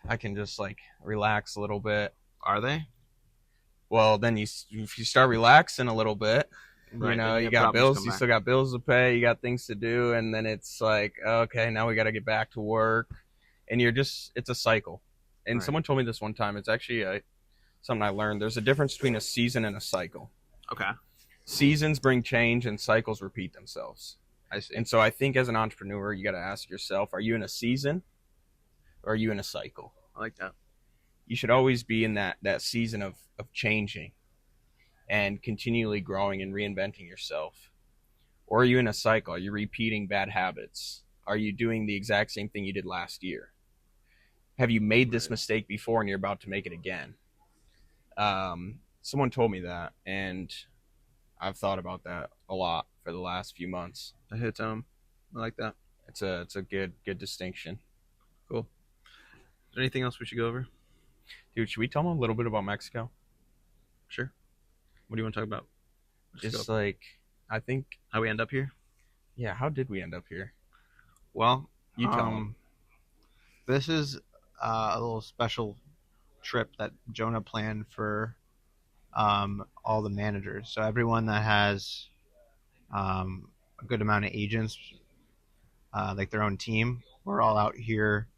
I can just like relax a little bit. Are they? Well, then if you start relaxing a little bit, Right, you know, then you the got problems bills, come you back. still got bills to pay, you got things to do, and then it's like, okay, now we got to get back to work, and it's a cycle. And Right. someone told me this one time. It's actually something I learned. There's a difference between a season and a cycle. Okay. seasons bring change and cycles repeat themselves. And so I think as an entrepreneur, you got to ask yourself, are you in a season or are you in a cycle? I like that. You should always be in that season of changing and continually growing and reinventing yourself. Or are you in a cycle? Are you repeating bad habits? Are you doing the exact same thing you did last year? Have you made this mistake before and you're about to make it again? Someone told me that, and I've thought about that a lot for the last few months. That hits home. I like that. It's a good distinction. Cool. Is there anything else we should go over? Dude, should we tell them a little bit about Mexico? Sure. What do you want to talk about? Just like, I think, how we end up here? Yeah, how did we end up here? Well, you tell them. This is a little special trip that Jonah planned for all the managers. So everyone that has a good amount of agents, like their own team, we're all out here.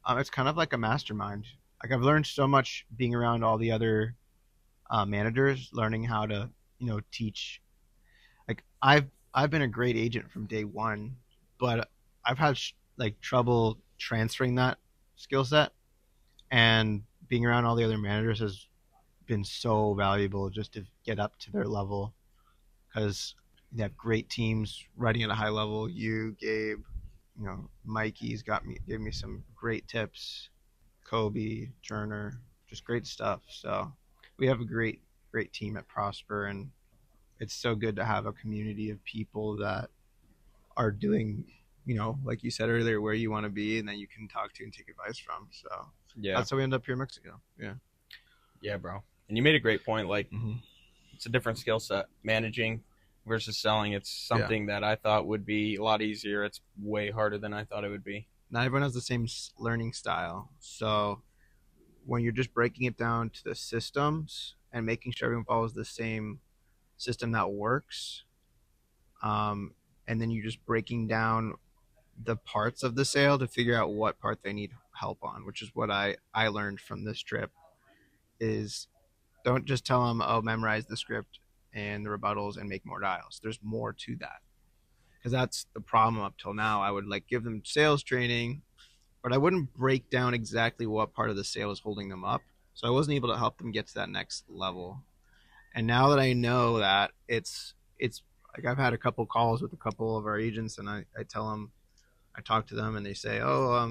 It's kind of like a mastermind. Like I've learned so much being around all the other managers, learning how to, teach. Like I've been a great agent from day one, but I've had trouble transferring that skill set, and being around all the other managers has been so valuable just to get up to their level, because they have great teams writing at a high level. You, Gabe, Mikey's gave me some great tips. Kobe, Turner, just great stuff. So we have a great team at Prosper, and it's so good to have a community of people that are doing, like you said earlier, where you want to be, and that you can talk to and take advice from. So yeah, that's how we end up here in Mexico. Yeah, bro. And you made a great point. Like, it's a different skill set, managing versus selling. It's something that I thought would be a lot easier. It's way harder than I thought it would be. Not everyone has the same learning style. So when you're just breaking it down to the systems and making sure everyone follows the same system that works, and then you're just breaking down the parts of the sale to figure out what part they need help on, which is what I learned from this trip. Is don't just tell them, memorize the script and the rebuttals and make more dials. There's more to that, because that's the problem up till now. I would give them sales training, but I wouldn't break down exactly what part of the sale is holding them up. So I wasn't able to help them get to that next level. And now that I know that, it's like I've had a couple calls with a couple of our agents, and I tell them, I talk to them, and they say, I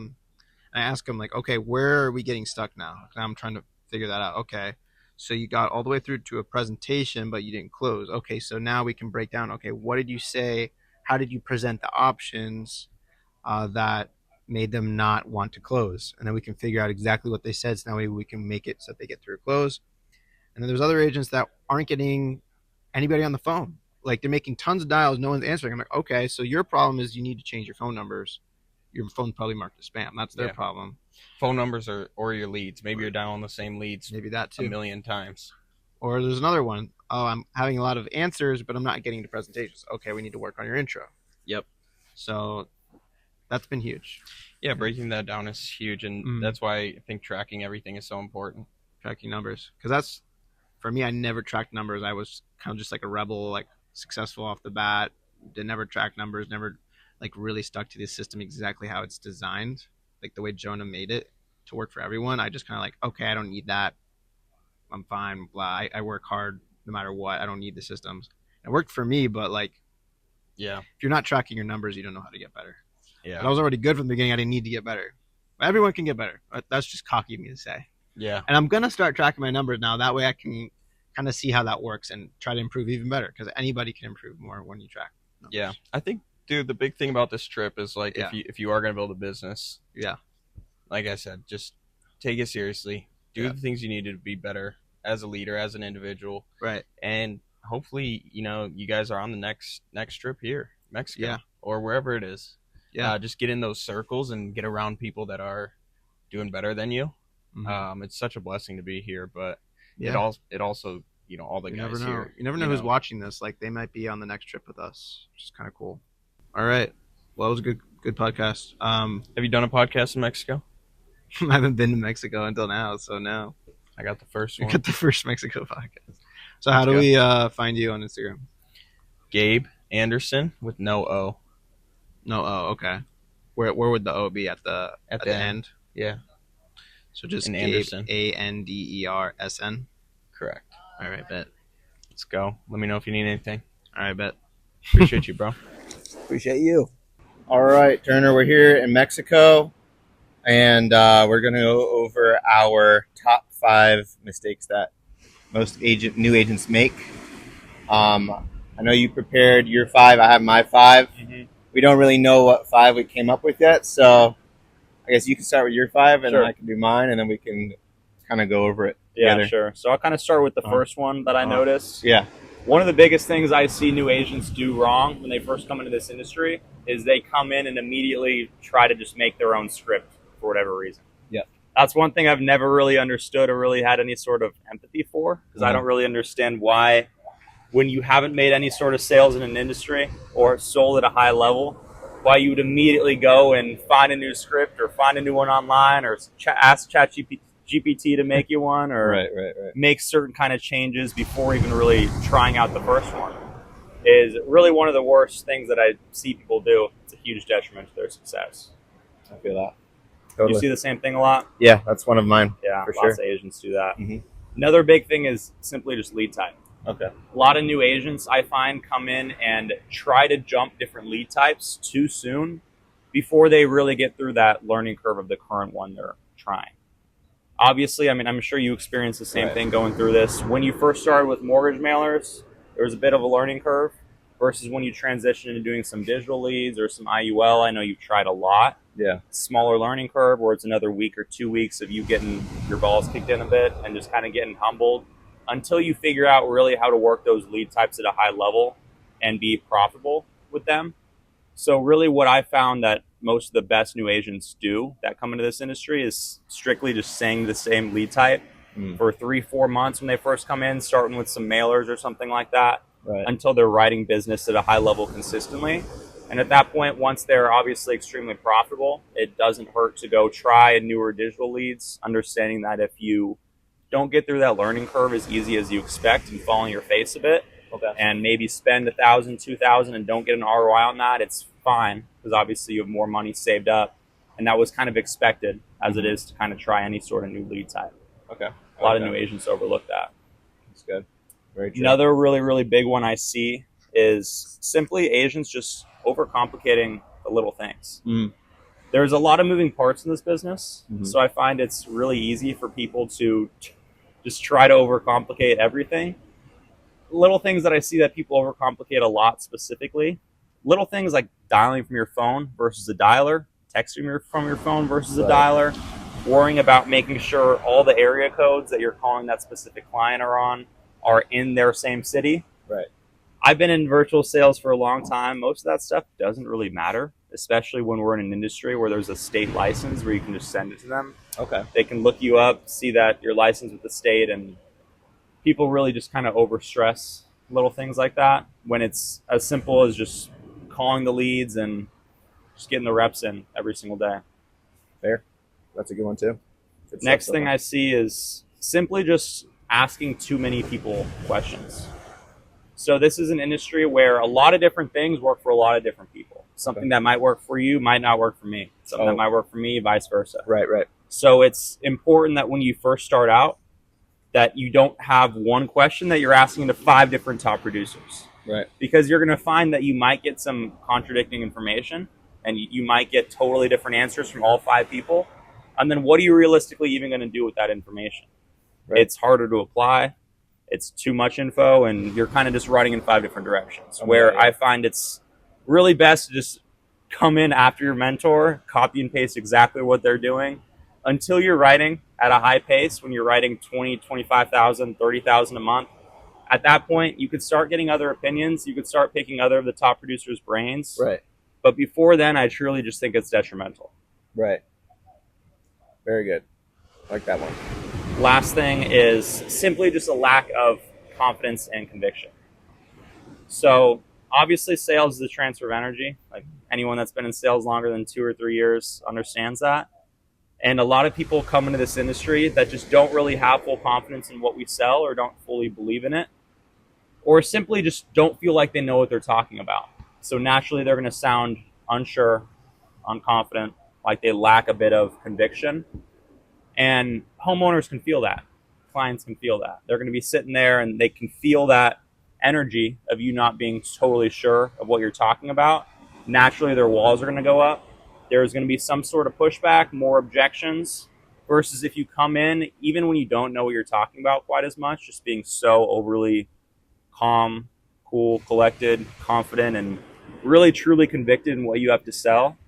ask them okay, where are we getting stuck now? I'm trying to figure that out. Okay, so you got all the way through to a presentation, but you didn't close. Okay, so now we can break down, okay, what did you say? How did you present the options that made them not want to close? And then we can figure out exactly what they said, so now we can make it so that they get through a close. And then there's other agents that aren't getting anybody on the phone. They're making tons of dials, no one's answering. I'm like, okay, so your problem is you need to change your phone numbers. Your phone's probably marked as spam. That's their problem. Phone numbers or your leads. Maybe you're dialing the same leads. Maybe that too. A million times. Or there's another one. I'm having a lot of answers, but I'm not getting to presentations. Okay, we need to work on your intro. Yep. So that's been huge. Yeah, breaking that down is huge, and that's why I think tracking everything is so important. Tracking numbers, because that's, for me, I never tracked numbers. I was kind of just like a rebel, successful off the bat. Did never track numbers, never really stuck to the system exactly how it's designed, the way Jonah made it to work for everyone. I just kind of okay, I don't need that. I'm fine. Blah. I work hard no matter what. I don't need the systems. It worked for me, but if you're not tracking your numbers, you don't know how to get better. Yeah. But I was already good from the beginning. I didn't need to get better. Everyone can get better. That's just cocky of me to say. Yeah. And I'm gonna start tracking my numbers now. That way, I can kind of see how that works and try to improve even better. Because anybody can improve more when you track numbers. Yeah, I think, dude, the big thing about this trip is if you are gonna build a business, like I said, just take it seriously. Do the things you need to be better as a leader, as an individual, right? And hopefully, you guys are on the next trip here, Mexico, or wherever it is. Just get in those circles and get around people that are doing better than you. It's such a blessing to be here, but it also all the guys here. You never know who's watching this. They might be on the next trip with us, which is kind of cool. All right. Well, it was a good podcast. Have you done a podcast in Mexico? I haven't been to Mexico until now, so no. I got the first one. I got the first Mexico podcast. So how Let's do go. we find you on Instagram? Gabe Anderson with no O. No, okay. Where would the O be at the The end? Yeah, So just and Gabe, Anderson. Andersn. Correct. All right, bet. Let's go. Let me know if you need anything. All right, bet. Appreciate you, bro. Appreciate you. All right, Turner, we're here in Mexico, and we're going to go over our top 5 mistakes that most new agents make. I know you prepared your 5. I have my 5. Mm-hmm. We don't really know what 5 we came up with yet, so I guess you can start with your 5, and Sure. then I can do mine, and then we can kind of go over it Yeah, together. sure. So I'll kind of start with the first one that I noticed. Yeah. One of the biggest things I see new agents do wrong when they first come into this industry is they come in and immediately try to just make their own script for whatever reason. Yeah. That's one thing I've never really understood or really had any sort of empathy for, because I don't really understand why, when you haven't made any sort of sales in an industry or sold at a high level, why you would immediately go and find a new script or find a new one online or ask ChatGPT to make you one, or Right. make certain kind of changes before even really trying out the first one, is really one of the worst things that I see people do. It's a huge detriment to their success. I feel that. You see the same thing a lot? Yeah, that's one of mine. Yeah, For lots sure. of agents do that. Mhm. Another big thing is simply just lead time. Okay. A lot of new agents, I find, come in and try to jump different lead types too soon before they really get through that learning curve of the current one they're trying. Obviously, I mean, I'm sure you experienced the same thing going through this. When you first started with mortgage mailers, there was a bit of a learning curve versus when you transition into doing some digital leads or some IUL. I know you've tried a lot. Yeah. Smaller learning curve where it's another week or 2 weeks of you getting your balls kicked in a bit and just kind of getting humbled until you figure out really how to work those lead types at a high level and be profitable with them. So really what I found that most of the best new agents do that come into this industry is strictly just saying the same lead type for 3-4 months when they first come in, starting with some mailers or something like that, until they're writing business at a high level consistently. And at that point, once they're obviously extremely profitable, it doesn't hurt to go try newer digital leads, understanding that if you don't get through that learning curve as easy as you expect and fall on your face a bit, and maybe spend $1,000, $2,000 and don't get an ROI on that, it's fine, because obviously you have more money saved up, and that was kind of expected as it is to kind of try any sort of new lead type. Okay. A lot of new agents overlook that. That's good. Very true. Another really, really big one I see is simply agents just overcomplicating the little things. There's a lot of moving parts in this business, so I find it's really easy for people to just try to overcomplicate everything. Little things that I see that people overcomplicate a lot specifically, little things like dialing from your phone versus a dialer, texting from your phone versus a dialer, worrying about making sure all the area codes that you're calling that specific client are in their same city. Right. I've been in virtual sales for a long time. Most of that stuff doesn't really matter, especially when we're in an industry where there's a state license where you can just send it to them. Okay. They can look you up, see that you're licensed with the state, and people really just kind of overstress little things like that when it's as simple as just calling the leads and just getting the reps in every single day. Fair. That's a good one too. Good Next stuff, thing so I see is simply just asking too many people questions. So this is an industry where a lot of different things work for a lot of different people. Something that might work for you might not work for me. Something that might work for me, vice versa. Right. So it's important that when you first start out, that you don't have one question that you're asking to 5 different top producers. Right. Because you're going to find that you might get some contradicting information and you might get totally different answers from all 5 people. And then what are you realistically even going to do with that information? Right. It's harder to apply. It's too much info, and you're kind of just running in 5 different directions. I find it's really best to just come in after your mentor, copy and paste exactly what they're doing until you're writing at a high pace. When you're writing 20, 25,000, 30,000 a month, at that point, you could start getting other opinions. You could start picking other of the top producers' brains. Right. But before then, I truly just think it's detrimental. Right. Very good. I like that one. Last thing is simply just a lack of confidence and conviction. So obviously sales is a transfer of energy. Like anyone that's been in sales longer than 2 or 3 years understands that. And a lot of people come into this industry that just don't really have full confidence in what we sell or don't fully believe in it. or simply just don't feel like they know what they're talking about. So naturally, they're going to sound unsure, unconfident, like they lack a bit of conviction. And homeowners can feel that. Clients can feel that. They're going to be sitting there and they can feel that energy of you not being totally sure of what you're talking about. Naturally, their walls are going to go up. There's going to be some sort of pushback, more objections, versus if you come in, even when you don't know what you're talking about quite as much, just being so overly calm, cool, collected, confident, and really truly convicted in what you have to sell,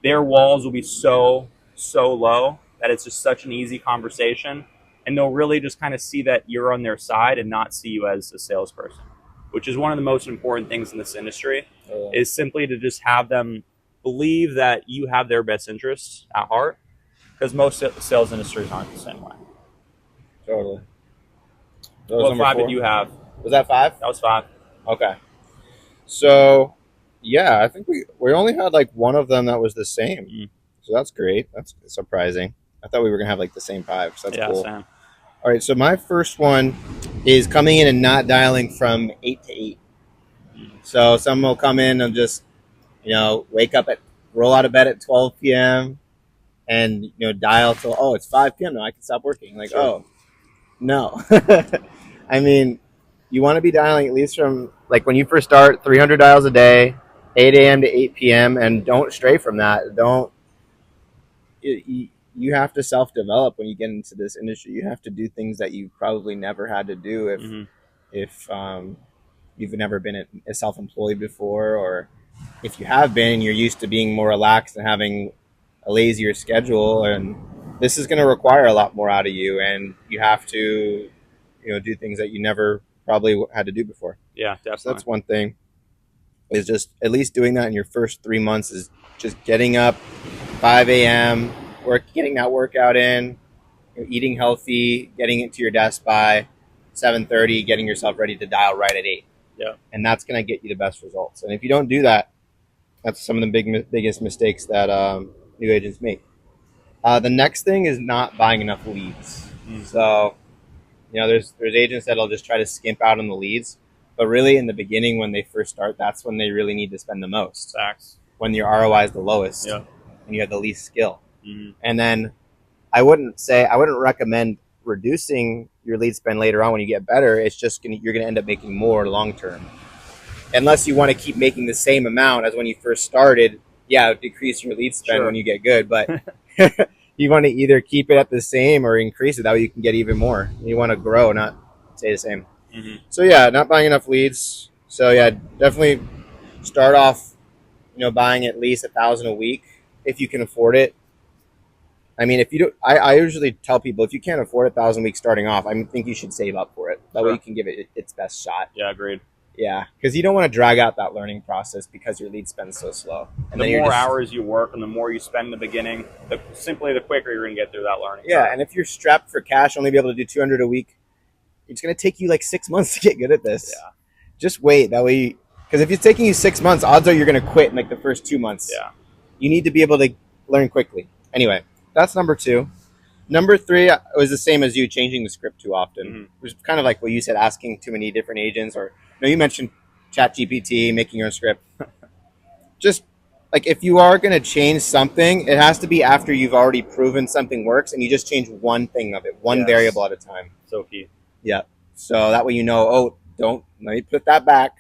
their walls will be so low that it's just such an easy conversation, and they'll really just kind of see that you're on their side and not see you as a salesperson, which is one of the most important things in this industry. Is simply to just have them believe that you have their best interests at heart, because most sales industries aren't the same way. Totally. What 5 did you have? Was that 5? That was 5. Okay. So, yeah, I think we only had like one of them that was the same. So that's great. That's surprising. I thought we were going to have like the same 5. So that's cool. Same. All right. So my first one is coming in and not dialing from 8 to 8. So someone will come in and just, roll out of bed at 12 p.m. and, dial till, oh, it's 5 p.m. now I can stop working. Like, oh, no. I mean, you want to be dialing at least from, like, when you first start, 300 dials a day, 8 a.m. to 8 p.m., and don't stray from that. You have to self-develop when you get into this industry. You have to do things that you probably never had to do if you've never been a self-employed before, or if you have been and you're used to being more relaxed and having a lazier schedule. And this is going to require a lot more out of you, and you have to do things that you never probably had to do before. Yeah, definitely. So that's one thing, is just at least doing that in your first 3 months, is just getting up 5 a.m., getting that workout in, eating healthy, getting into your desk by 7:30, getting yourself ready to dial right at 8. Yeah. And that's going to get you the best results. And if you don't do that, that's some of the biggest mistakes that new agents make. The next thing is not buying enough leads. So, there's agents that'll just try to skimp out on the leads, but really in the beginning, when they first start, that's when they really need to spend the most. Facts. When your ROI is the lowest, Yeah. and you have the least skill. And then I wouldn't recommend reducing your lead spend later on when you get better. It's just you're going to end up making more long term, unless you want to keep making the same amount as when you first started. Yeah, decrease your lead spend when you get good, but you want to either keep it at the same or increase it. That way you can get even more. You want to grow, not stay the same. So yeah, not buying enough leads. So yeah, definitely start off, buying at least 1,000 a week if you can afford it. I mean, if you do, I usually tell people, if you can't afford 1,000 a week starting off, I think you should save up for it. That way you can give it its best shot. Yeah, agreed. Yeah, because you don't want to drag out that learning process because your lead spend is so slow. And the more hours you work and the more you spend in the beginning, the quicker you're going to get through that learning. Yeah, and if you're strapped for cash, only be able to do 200 a week, it's going to take you like 6 months to get good at this. Yeah. Just wait. That way, because if it's taking you 6 months, odds are you're going to quit in like the first 2 months. Yeah. You need to be able to learn quickly. Anyway, that's number 2. Number 3 was the same as you, changing the script too often. It was kind of like what you said, asking too many different agents, or you mentioned ChatGPT, making your own script. Just like, if you are going to change something, it has to be after you've already proven something works, and you just change one thing of it, one variable at a time. So key. Yeah. So that way let me put that back.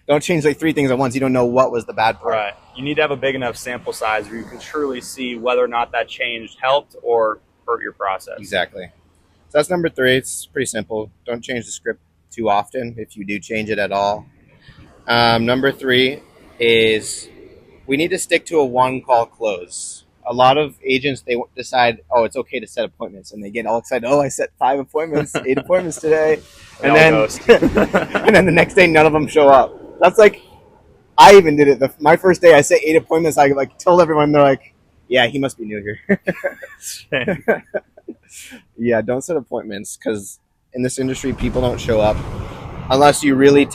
Don't change like 3 things at once. You don't know what was the bad part. Right. You need to have a big enough sample size where you can truly see whether or not that change helped or hurt your process. Exactly. So that's number 3. It's pretty simple. Don't change the script too often, if you do change it at all. Number 3 is we need to stick to a one-call close. A lot of agents, they decide, it's okay to set appointments, and they get all excited. I set 5 appointments, 8 appointments today, and then and then the next day none of them show up. That's like, I even did it. My first day, I set 8 appointments. I told everyone, they're like, yeah, he must be new here. Yeah, don't set appointments, because in this industry, people don't show up unless you really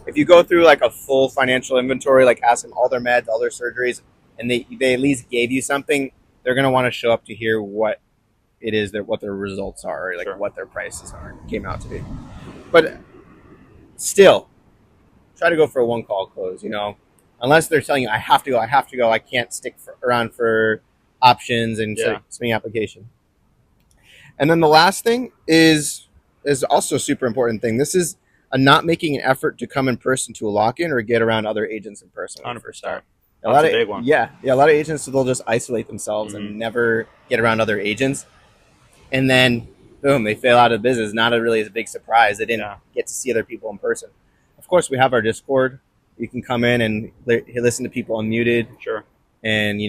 if you go through like a full financial inventory, like ask them all their meds, all their surgeries, and they at least gave you something, they're going to want to show up to hear what it is, what their results are, or what their prices came out to be. But still try to go for a one call close, unless they're telling you, I have to go, I can't stick around for options and submitting application. And then the last thing is also a super important thing. This is not making an effort to come in person to a lock-in or get around other agents in person. 100%. That's a big one. Yeah, a lot of agents, they'll just isolate themselves and never get around other agents. And then, boom, they fail out of business. Not really a big surprise. They didn't get to see other people in person. Of course, we have our Discord. You can come in and listen to people unmuted. Sure. And,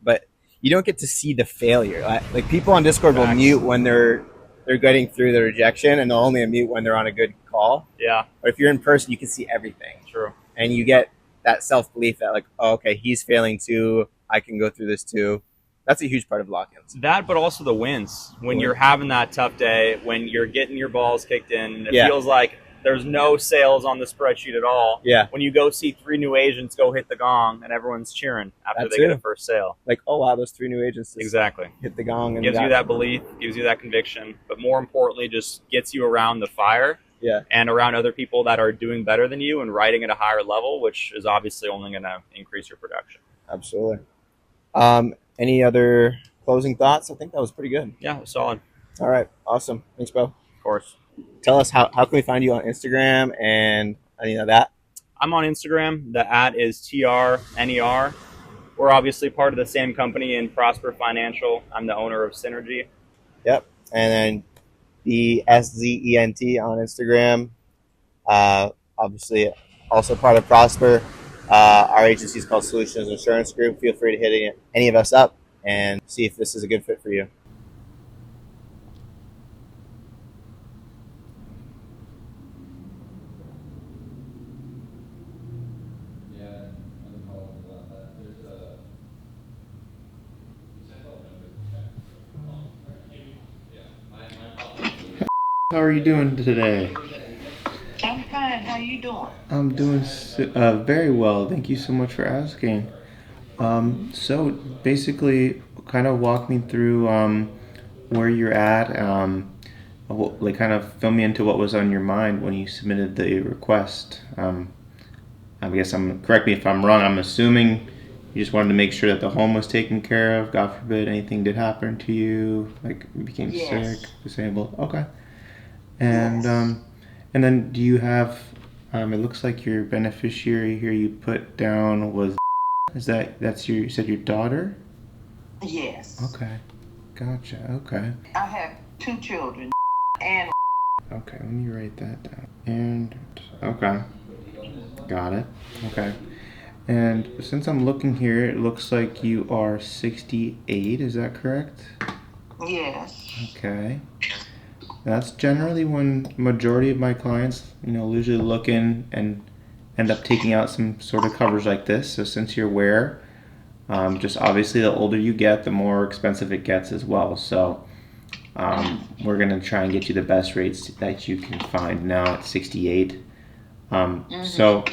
but you don't get to see the failure. Like people on Discord will mute when they're getting through the rejection, and they'll only unmute when they're on a good call. Yeah. But if you're in person, you can see everything. True. And you get that self-belief that like, oh, okay, he's failing too. I can go through this too. That's a huge part of lock-ins. That, but also the wins. When you're having that tough day, when you're getting your balls kicked in, and it feels like there's no sales on the spreadsheet at all. Yeah. When you go see 3 new agents go hit the gong and everyone's cheering after they get a first sale. Like, oh wow, those 3 new agents exactly hit the gong. And gives you that belief, gives you that conviction, but more importantly, just gets you around the fire. Yeah. And around other people that are doing better than you and writing at a higher level, which is obviously only going to increase your production. Absolutely. Any other closing thoughts? I think that was pretty good. Yeah, solid. All right. Awesome. Thanks, Bo. Of course. Tell us how can we find you on Instagram and any of that? I'm on Instagram. The @ is TRNER. We're obviously part of the same company in Prosper Financial. I'm the owner of Synergy. Yep. And then the SZENT on Instagram. Obviously also part of Prosper. Our agency is called Solutions Insurance Group. Feel free to hit any of us up and see if this is a good fit for you. How are you doing today? I'm fine. How you doing? I'm doing very well. Thank you so much for asking. So basically, kind of walk me through where you're at. Like kind of fill me into what was on your mind when you submitted the request. I guess correct me if I'm wrong. I'm assuming you just wanted to make sure that the home was taken care of. God forbid anything did happen to you, like you became sick, disabled. Okay. And and then do you have? It looks like your beneficiary here you put down was. You said your daughter? Yes. Okay. Gotcha. Okay. I have 2 children and Okay, let me write that down. And okay. Got it. Okay. And since I'm looking here, it looks like you are 68, is that correct? yes. Okay. That's generally when majority of my clients, usually look in and end up taking out some sort of coverage like this. So since you're aware, just obviously the older you get, the more expensive it gets as well. So we're going to try and get you the best rates that you can find now at 68. So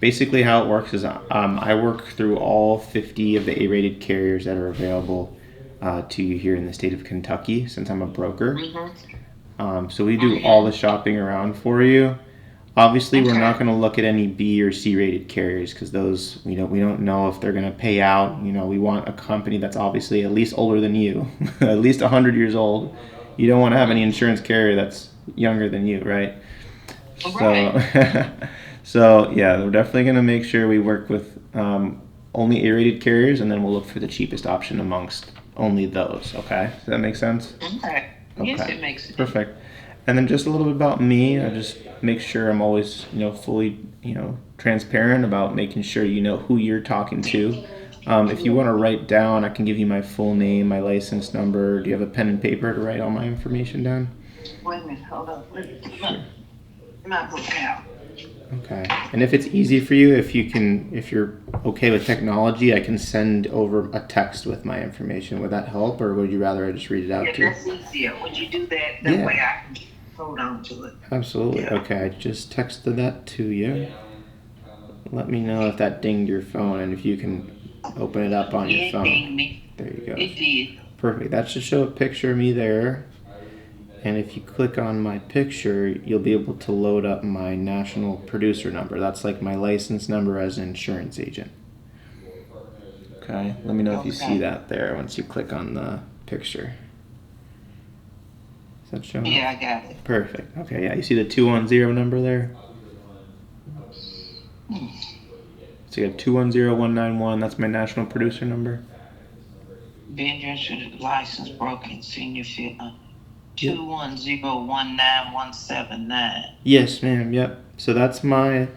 basically how it works is I work through all 50 of the A-rated carriers that are available to you here in the state of Kentucky, since I'm a broker. So we do all the shopping around for you. Obviously, we're not going to look at any B or C rated carriers because those we don't know if they're going to pay out. We want a company that's obviously at least older than you, at least 100 years old. You don't want to have any insurance carrier that's younger than you, right? So yeah, we're definitely going to make sure we work with only A-rated carriers, and then we'll look for the cheapest option amongst only those. Okay, does that make sense? Okay. Yes, it makes sense. Perfect. And then just a little bit about me. I just make sure I'm always, fully, transparent about making sure you know who you're talking to. If you want to write down, I can give you my full name, my license number. Do you have a pen and paper to write all my information down? Wait a minute. Hold on. Let me get my book out. Okay. And if it's easy for you, if you're okay with technology, I can send over a text with my information. Would that help, or would you rather I just read it out to you? That's easier. Would you do that? That way I can hold on to it. Absolutely. Yeah. Okay, I just texted that to you. Let me know if that dinged your phone and if you can open it up on your phone. It dinged me. There you go. It did. Perfect. That should show a picture of me there. And if you click on my picture, you'll be able to load up my national producer number. That's like my license number as an insurance agent. Okay, let me know if you see Okay. that there once you click on the picture. Is that showing Yeah, up? I got it. Perfect. Okay, yeah, you see the 210 number there? So you have 210191, that's my national producer number. Being registered license broken senior fit Yep. 2101917 Yes, ma'am. Yep. So that's my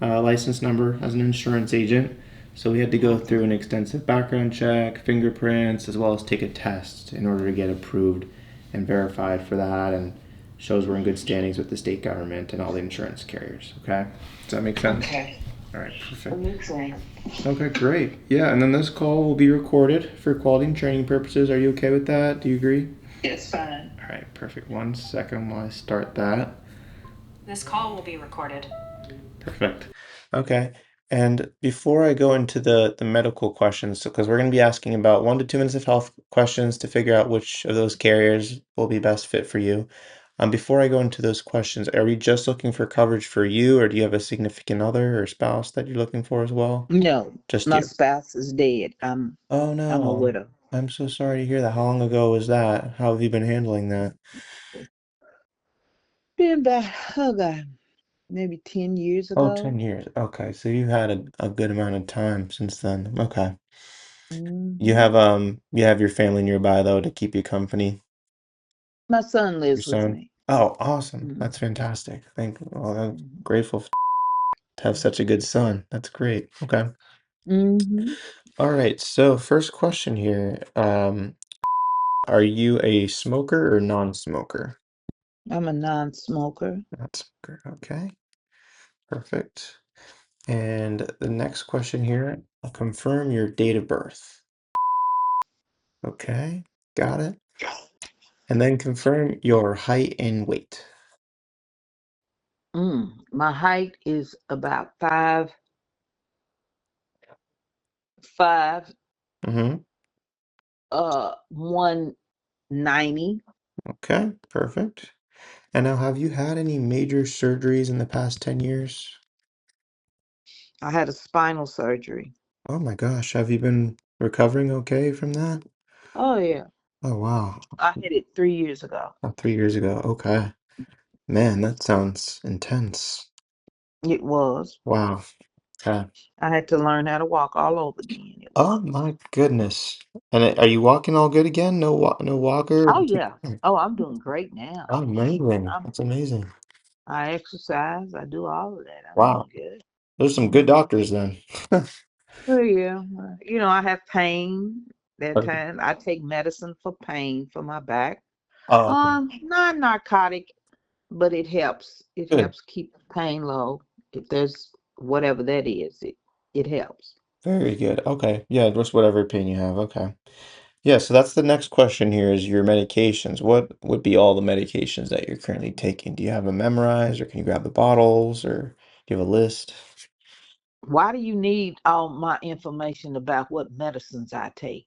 license number as an insurance agent. So we had to go through an extensive background check, fingerprints, as well as take a test in order to get approved and verified for that, and shows we're in good standings with the state government and all the insurance carriers. Okay. Does that make sense? Okay. All right. That Perfect. makes sense. Okay. Great. Yeah. And then this call will be recorded for quality and training purposes. Are you okay with that? Do you agree? It's fine. All right. Perfect. 1 second while I start that. This call will be recorded. Perfect. Okay. And before I go into the medical questions, because we're going to be asking about 1 to 2 minutes of health questions to figure out which of those carriers will be best fit for you. Before I go into those questions, are we just looking for coverage for you, or do you have a significant other or spouse that you're looking for as well? No, Just my you. spouse is dead. Oh I'm a no. widow. I'm so sorry to hear that. How long ago was that? How have you been handling that? Been about, oh God, maybe 10 years Oh, ago. 10 years. Okay, so you've had a good amount of time since then. Okay. Hmm. You have your family nearby though to keep you company. My son Your lives with son. me. Oh, awesome. Hmm. That's fantastic. Well, I'm grateful to have such a good son. That's great. Okay. Hmm. All right. So first question here. Are you a smoker or non-smoker? I'm a non-smoker. Not smoker. Okay. Perfect. And the next question here, confirm your date of birth. Okay. Got it. And then confirm your height and weight. My height is about 5'5", Mm-hmm. 190. Okay, perfect. And now, have you had any major surgeries in the past 10 years? I had a spinal surgery. Oh my gosh, have you been recovering okay from that? Oh yeah, Oh wow, I had it 3 years ago. about 3 years ago. Okay. Man, that sounds intense. It was. Wow. Okay. I had to learn how to walk all over again. It Oh was. my goodness. And are you walking all good again? No walker? Oh yeah. Oh, I'm doing great now. Oh, amazing. I'm That's amazing. I exercise. I do all of that. I'm Wow. doing good. There's some good Hmm. doctors then. Oh yeah. I have pain. That Okay. time I take medicine for pain for my back. Oh, Not narcotic, but it helps. It good. helps keep the pain low. If there's whatever that is, it helps. Very good. Okay. Yeah, just whatever pain you have. Okay. Yeah, so that's the next question here is your medications. What would be all the medications that you're currently taking? Do you have them memorized or can you grab the bottles or do you have a list? Why do you need all my information about what medicines I take?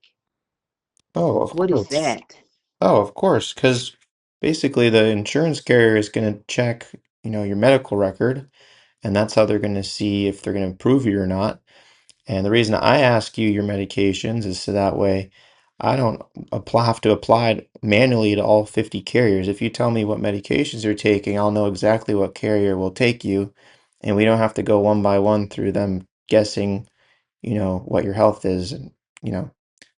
Oh, of What is course. that? Oh, of course, because basically the insurance carrier is going to check, your medical record, and that's how they're going to see if they're going to approve you or not. And the reason I ask you your medications is so that way I don't have to apply it manually to all 50 carriers. If you tell me what medications you're taking, I'll know exactly what carrier will take you, and we don't have to go one by one through them guessing, what your health is, and you know,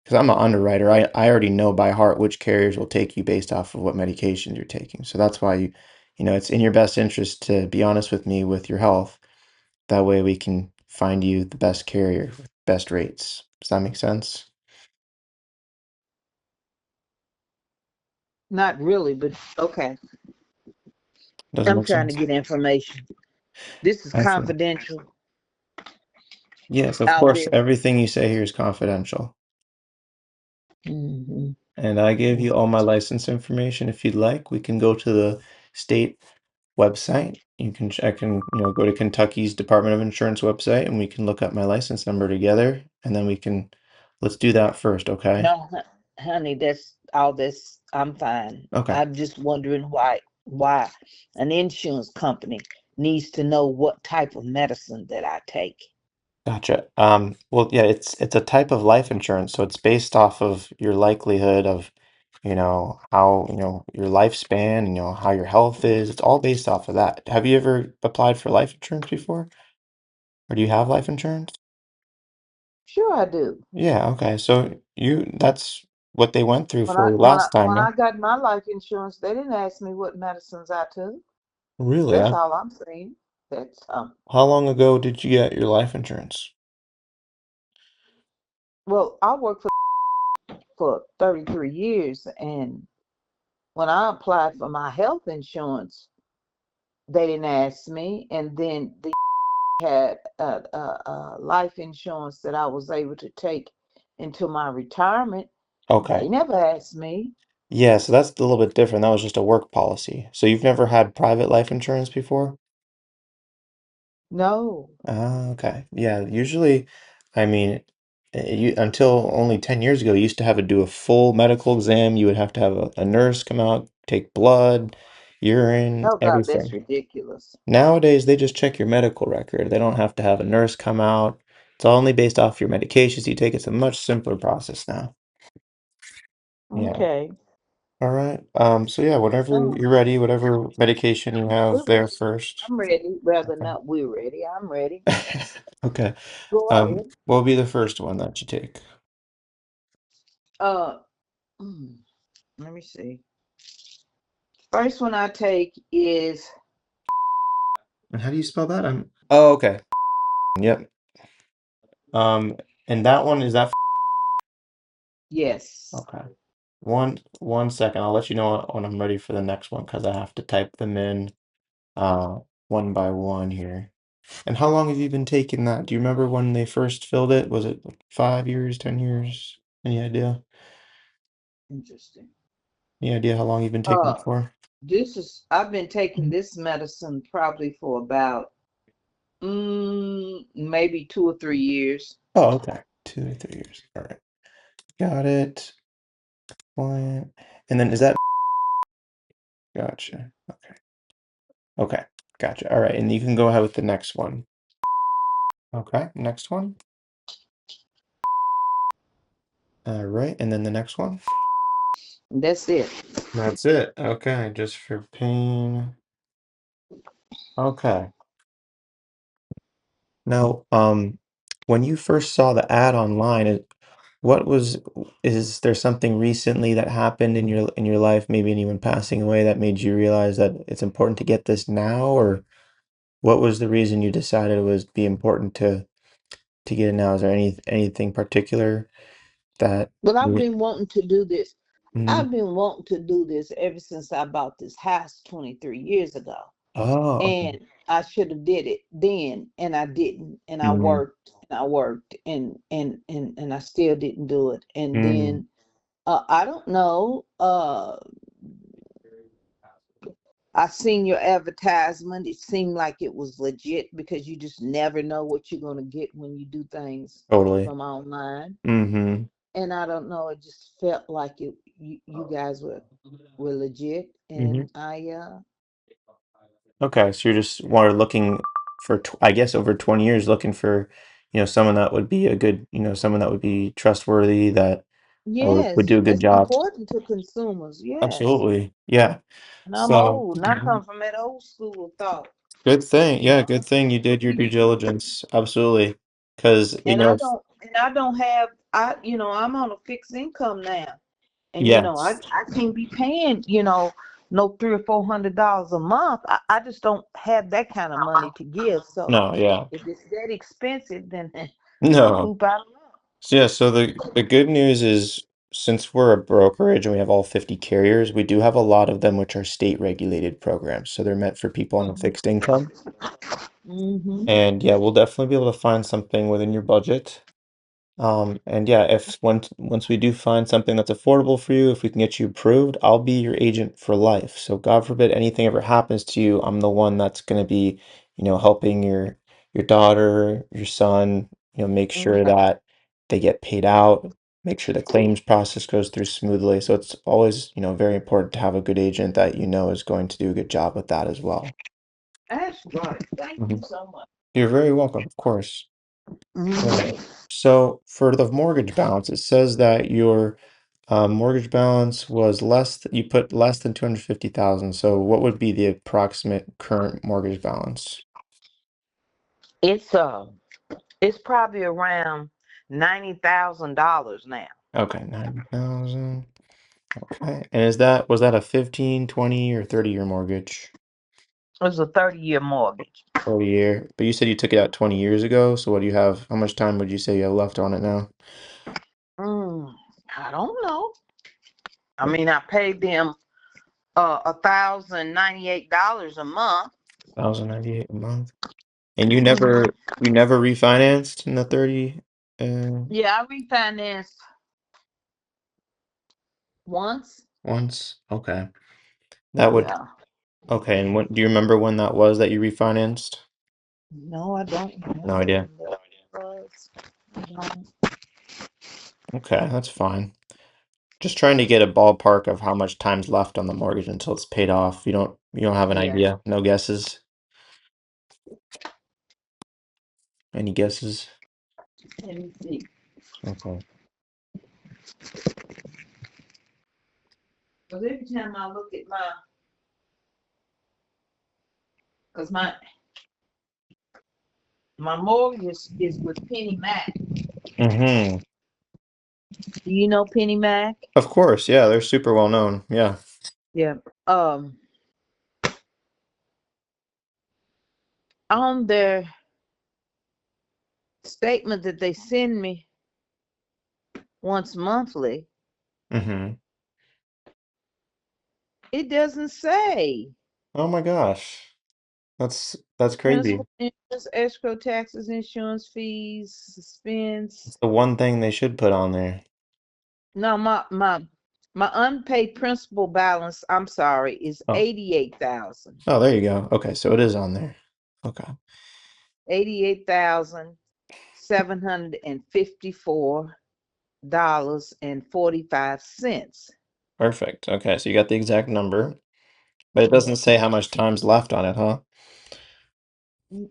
because I'm an underwriter, I already know by heart which carriers will take you based off of what medications you're taking. So that's why it's in your best interest to be honest with me with your health. That way we can find you the best carrier with best rates. Does that make sense? Not really, but okay. Doesn't I'm make trying to sense? get information. This is Excellent. confidential Yes, of out course, there. everything you say here is confidential. Hmm. And I gave you all my license information. If you'd like, we can go to the state website. You can check and go to Kentucky's Department of Insurance website and we can look up my license number together and then let's do that first, okay? No, honey, all this, I'm fine. Okay. I'm just wondering why an insurance company needs to know what type of medicine that I take. Gotcha. Well, yeah, it's a type of life insurance, so it's based off of your likelihood of, how, your lifespan, and, how your health is. It's all based off of that. Have you ever applied for life insurance before? Or do you have life insurance? Sure, I do. Yeah, okay. So that's what they went through When for I you when I last time, when no? I got my life insurance, they didn't ask me what medicines I took. Really? That's all I'm saying. That's How long ago did you get your life insurance? well, I worked for 33 years, and when I applied for my health insurance, they didn't ask me, and then the had life insurance that I was able to take into my retirement. Okay. They never asked me. Yeah, so that's a little bit different. That was just a work policy. So you've never had private life insurance before? No. Ah, okay. Yeah, usually, I mean, until only 10 years ago, you used to have to do a full medical exam. You would have to have a nurse come out, take blood, urine, Oh God, that's everything. ridiculous. Nowadays, they just check your medical record. They don't have to have a nurse come out. It's all only based off your medications you take. It's a much simpler process now. Yeah. Okay. All right. So yeah, whatever Oh, you're ready, whatever medication you have we're there ready. first. I'm ready. Rather Okay. not, we're ready. I'm ready. Okay. Go ahead. What will be the first one that you take? Uh, mm, let me see. First one I take is And how do you spell that? Oh, okay. Yep. Um, and that one is that. yes. Okay. One second. I'll let you know when I'm ready for the next one because I have to type them in uh one by one here. And how long have you been taking that? Do you remember when they first filled it? Was it like 5 years, 10 years? Any idea? Interesting. Any idea how long you've been taking Uh, it for? I've been taking this medicine probably for about maybe 2 or 3 years. Oh, okay. 2 to 3 years. All right. Got it. Client. And then is that gotcha. Okay. Okay. Gotcha. All right. And you can go ahead with the next one. Okay. Next one. All right. And then the next one. That's it. That's it. Okay. Just for pain. Okay. Now, when you first saw the ad online, what was, is there something recently that happened in your life, maybe anyone passing away that made you realize that it's important to get this now, or what was the reason you decided it was be important to get it now? Is there anything particular that Well, I've you, been wanting to do this. Mhm. I've been wanting to do this ever since I bought this house 23 years ago. Oh, okay. And I should have did it then, and I didn't. And I Mm, worked and I worked and I still didn't do it. And mm, then I don't know. I seen your advertisement. It seemed like it was legit because you just never know what you're gonna get when you do things totally. from online. Mm-hmm. And I don't know, it just felt like you guys were legit, Mm-hmm. and I Okay, so you're just were looking for, I guess, over 20 years, looking for, someone that would be a good, someone that would be trustworthy, that would yes, do a good that's job. important to consumers. Yes, Absolutely. Yeah. and I'm So, old, and I come from that old school thought, good thing. you Yeah, know. good thing you did your due diligence. Absolutely. Because, And I don't have I'm on a fixed income now, and yes. I can't be paying no $300 or $400 a month. I just don't have that kind of money to give. So No, yeah. if it's that expensive, then I'm No. poop out of luck. So yeah, so the good news is, since we're a brokerage and we have all 50 carriers, we do have a lot of them which are state regulated programs. So they're meant for people on a fixed income. Mm-hmm. And yeah, we'll definitely be able to find something within your budget. And yeah, if once we do find something that's affordable for you, if we can get you approved, I'll be your agent for life. So God forbid anything ever happens to you, I'm the one that's going to be, helping your daughter, your son, make sure Okay. that they get paid out, make sure the claims process goes through smoothly. So it's always, very important to have a good agent that you know is going to do a good job with that as well. That's right. Thank you Mhm. so much. You're very welcome, of course. Mhm. So for the mortgage balance, it says that your mortgage balance was you put less than 250,000. So what would be the approximate current mortgage balance? It's it's probably around $90,000 now. Okay, 90,000. Okay. And was that a 15, 20, or 30-year mortgage? It was a 30-year mortgage. 30-year. But you said you took it out 20 years ago. So what do you have? How much time would you say you have left on it now? Mm, I don't know. I mean, I paid them $1,098 a month. 1,098 a month. And Mhm. you never refinanced in the 30 Yeah, I refinanced once. once? Okay. That would Yeah. Okay, and do you remember when that was that you refinanced? No, I don't No remember idea. when that was. I don't. Okay, that's fine. Just trying to get a ballpark of how much time's left on the mortgage until it's paid off. You don't have an Yeah. idea? No guesses? Any guesses? Let me see. Okay. Because every time I look at because my mortgage is with Penny Mac. Mm-hmm. Do you know Penny Mac? Of course, yeah, they're super well known. Yeah. Yeah. On their statement that they send me once monthly, Mm-hmm. it doesn't say Oh my gosh. That's crazy. principal, interest, escrow, taxes, insurance fees, suspense. It's the one thing they should put on there. No, my unpaid principal balance, I'm sorry, is Oh. 88,000. Oh, there you go. Okay, so it is on there. Okay. 88,754.45. Perfect. Okay, so you got the exact number, but it doesn't say how much time's left on it, huh?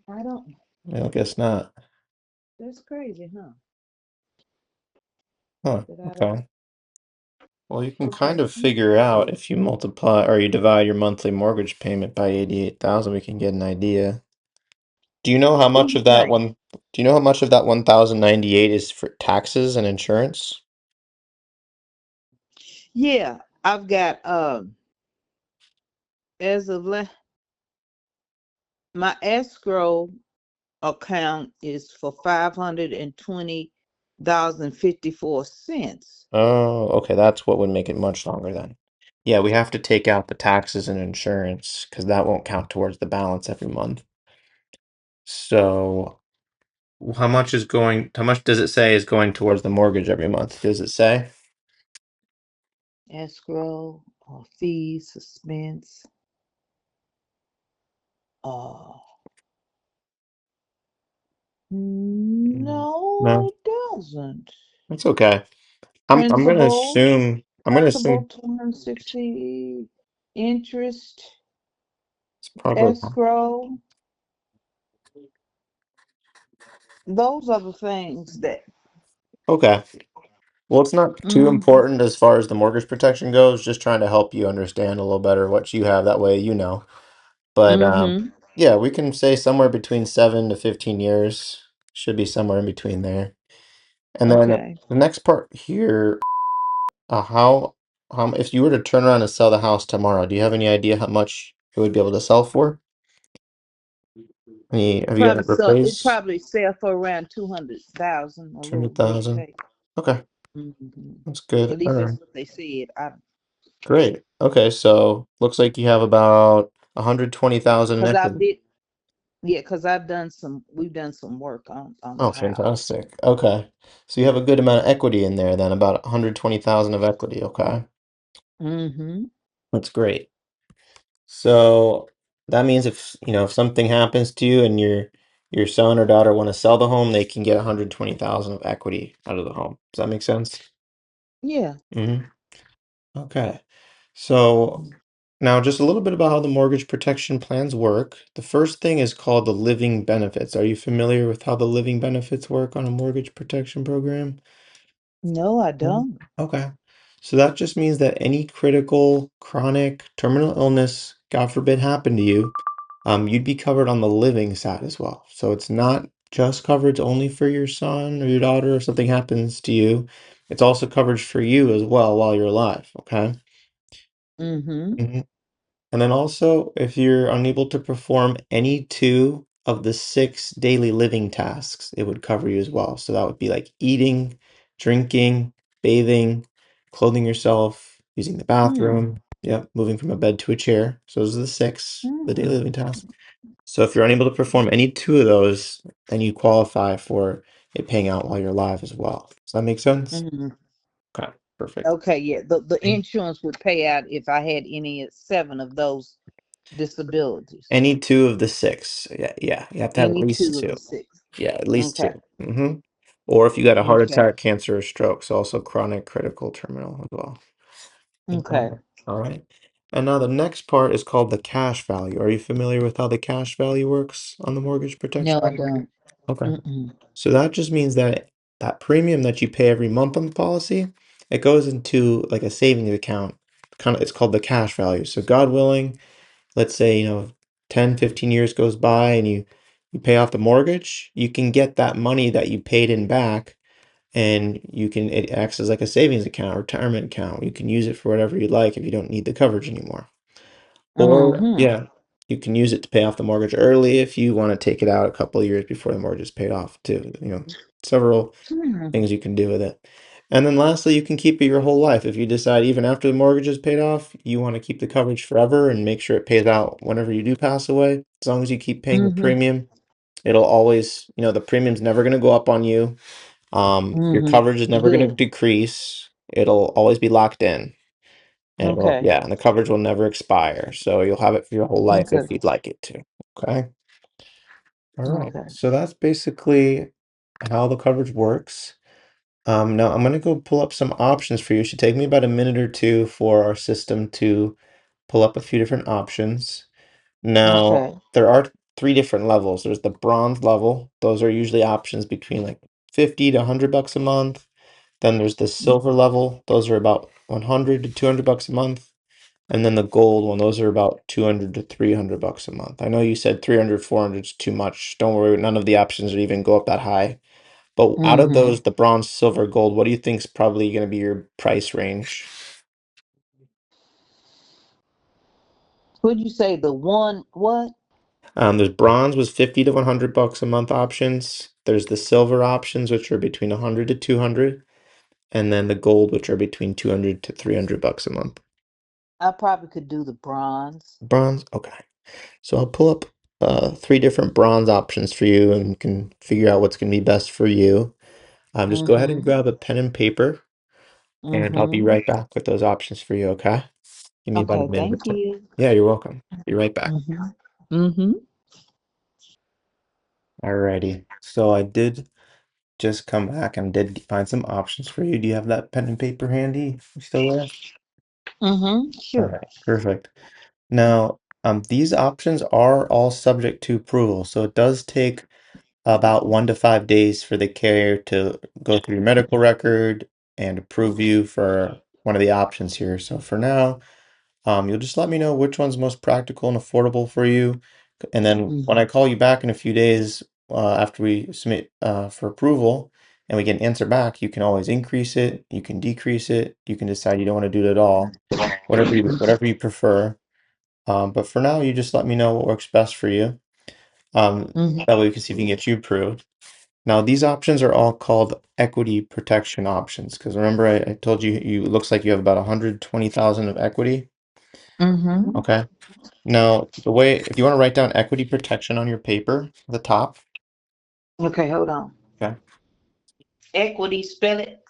I don't. I guess not. That's crazy, huh? Huh, That I don't. okay. Well, you can Okay. kind of figure out if you multiply or you divide your monthly mortgage payment by 88,000, we can get an idea. Do you know how What do much you of that think? one, do you know how much of that 1,098 is for taxes and insurance? Yeah, I've got as of my escrow account is for $520.54. Oh, okay, that's what would make it much longer then. Yeah, we have to take out the taxes and insurance because that won't count towards the balance every month. So, how much does it say is going towards the mortgage every month? Does it say? Escrow fees, suspense. Uh, Mm, no, No, it doesn't. that's okay. Principal, I'm gonna assume 260, interest, it's probably escrow. Those are the things that. okay. Well, it's not too Mm-hmm. important as far as the mortgage protection goes, just trying to help you understand a little better what you have. That way, you know. But Mm-hmm. yeah, we can say somewhere between 7 to 15 years. Should be somewhere in between there. And then Okay. the next part here, if you were to turn around and sell the house tomorrow, do you have any idea how much it would be able to sell for? Have you got Probably it so. It appraised? probably sell for around 200,000, a little give or 200,000. take. Okay, Mm-hmm. that's good. At All least right. that's what they said. Great. Okay, so looks like you have about 120,000 in Cause I equity. did, yeah, cause I've done some. We've done some work on the Oh, house. fantastic. Okay. So you have a good amount of equity in there then, about 120,000 of equity. Okay. Mm-hmm. That's great. So that means if something happens to you and your son or daughter want to sell the home, they can get 120,000 of equity out of the home. Does that make sense? Yeah. hmm Okay. So now just a little bit about how the mortgage protection plans work. The first thing is called the living benefits. Are you familiar with how the living benefits work on a mortgage protection program? No, I No? don't. Okay. So that just means that any critical, chronic, terminal illness, God forbid, happen to you, you'd be covered on the living side as well. So it's not just coverage only for your son or your daughter if something happens to you. It's also coverage for you as well while you're alive. Okay. Mm-hmm. Mhm. And then also, if you're unable to perform any two of the six daily living tasks, it would cover you as well. So that would be like eating, drinking, bathing, clothing yourself, using the Mm. bathroom, yep, moving from a bed to a chair. So those are the six, the daily Mm. living tasks. So if you're unable to perform any two of those, then you qualify for it paying out while you're alive as well. Does that make sense? Mm. Okay, perfect. Okay, yeah. The insurance would pay out if I had any seven of those disabilities. Any two of the six. Yeah, yeah. You have to have at Any least two of two. the six. Yeah, at least Okay. two. Or if you got a heart Okay. attack, cancer, or stroke, so also chronic, critical, terminal as well. Okay. Okay. All right. And now the next part is called the cash value. Are you familiar with how the cash value works on the mortgage No, protection? I don't. Okay. Mm-mm. So that just means that that premium that you pay every month on the policy, it goes into like a savings account. Kind of, it's called the cash value. So God willing, let's say, 10, 15 years goes by and you pay off the mortgage, you can get that money that you paid in back and it acts as like a savings account, retirement account. You can use it for whatever you like if you don't need the coverage anymore. Or Mm-hmm. yeah, you can use it to pay off the mortgage early if you want to take it out a couple of years before the mortgage is paid off too. Several Mm. things you can do with it. And then lastly, you can keep it your whole life. If you decide even after the mortgage is paid off, you want to keep the coverage forever and make sure it pays out whenever you do pass away. As long as you keep paying the Mm-hmm. premium, it'll always, the premium's never going to go up on you. Your coverage is Mm-hmm. never going to Good. decrease. It'll always be locked in. And Okay. yeah, and the coverage will never expire. So you'll have it for your whole life Okay. if you'd like it to. Okay. All right. Okay. So that's basically how the coverage works. Now I'm gonna go pull up some options for you. It should take me about a minute or two for our system to pull up a few different options. Now, Okay. there are three different levels. There's the bronze level. Those are usually options between like 50 to 100 bucks a month. Then there's the silver level. Those are about 100 to 200 bucks a month. And then the gold one, those are about 200 to 300 bucks a month. I know you said 300, 400 is too much. Don't worry, none of the options would even go up that high. But out of Mm-hmm. those, the bronze, silver, gold, what do you think is probably going to be your price range? Would you say the one what? There's bronze was 50 to 100 bucks a month options. There's the silver options, which are between 100 to 200, and then the gold, which are between 200 to 300 bucks a month. I probably could do the bronze. Bronze, okay. So I'll pull up three different bronze options for you and you can figure out what's going to be best for you. Just go ahead and Mm-hmm. grab a pen and paper, and I'll be Mm-hmm. right back with those options for you, okay? Give me about a Okay, minute or thank two. you. Yeah, you're welcome. Be right back. Mm-hmm. Mm-hmm. Alrighty. So I did just come back and did find some options for you. Do you have that pen and paper handy? You still there? Mm-hmm. All Sure. right, perfect. Now, these options are all subject to approval, so it does take about 1 to 5 days for the carrier to go through your medical record and approve you for one of the options here. So for now, you'll just let me know which one's most practical and affordable for you. And then when I Mm-hmm. call you back in a few days, after we submit for approval and we get an answer back, you can always increase it, you can decrease it, you can decide you don't want to do it at all, whatever you prefer. But for now, you just let me know what works best for you. Mm-hmm. That way we can see if we can get you approved. Now, these options are all called equity protection options because remember I told you it looks like you have about 120,000 of equity. Mm-hmm. Okay. Now, if you want to write down equity protection on your paper at the top, Okay, hold on. okay. Equity, spell it.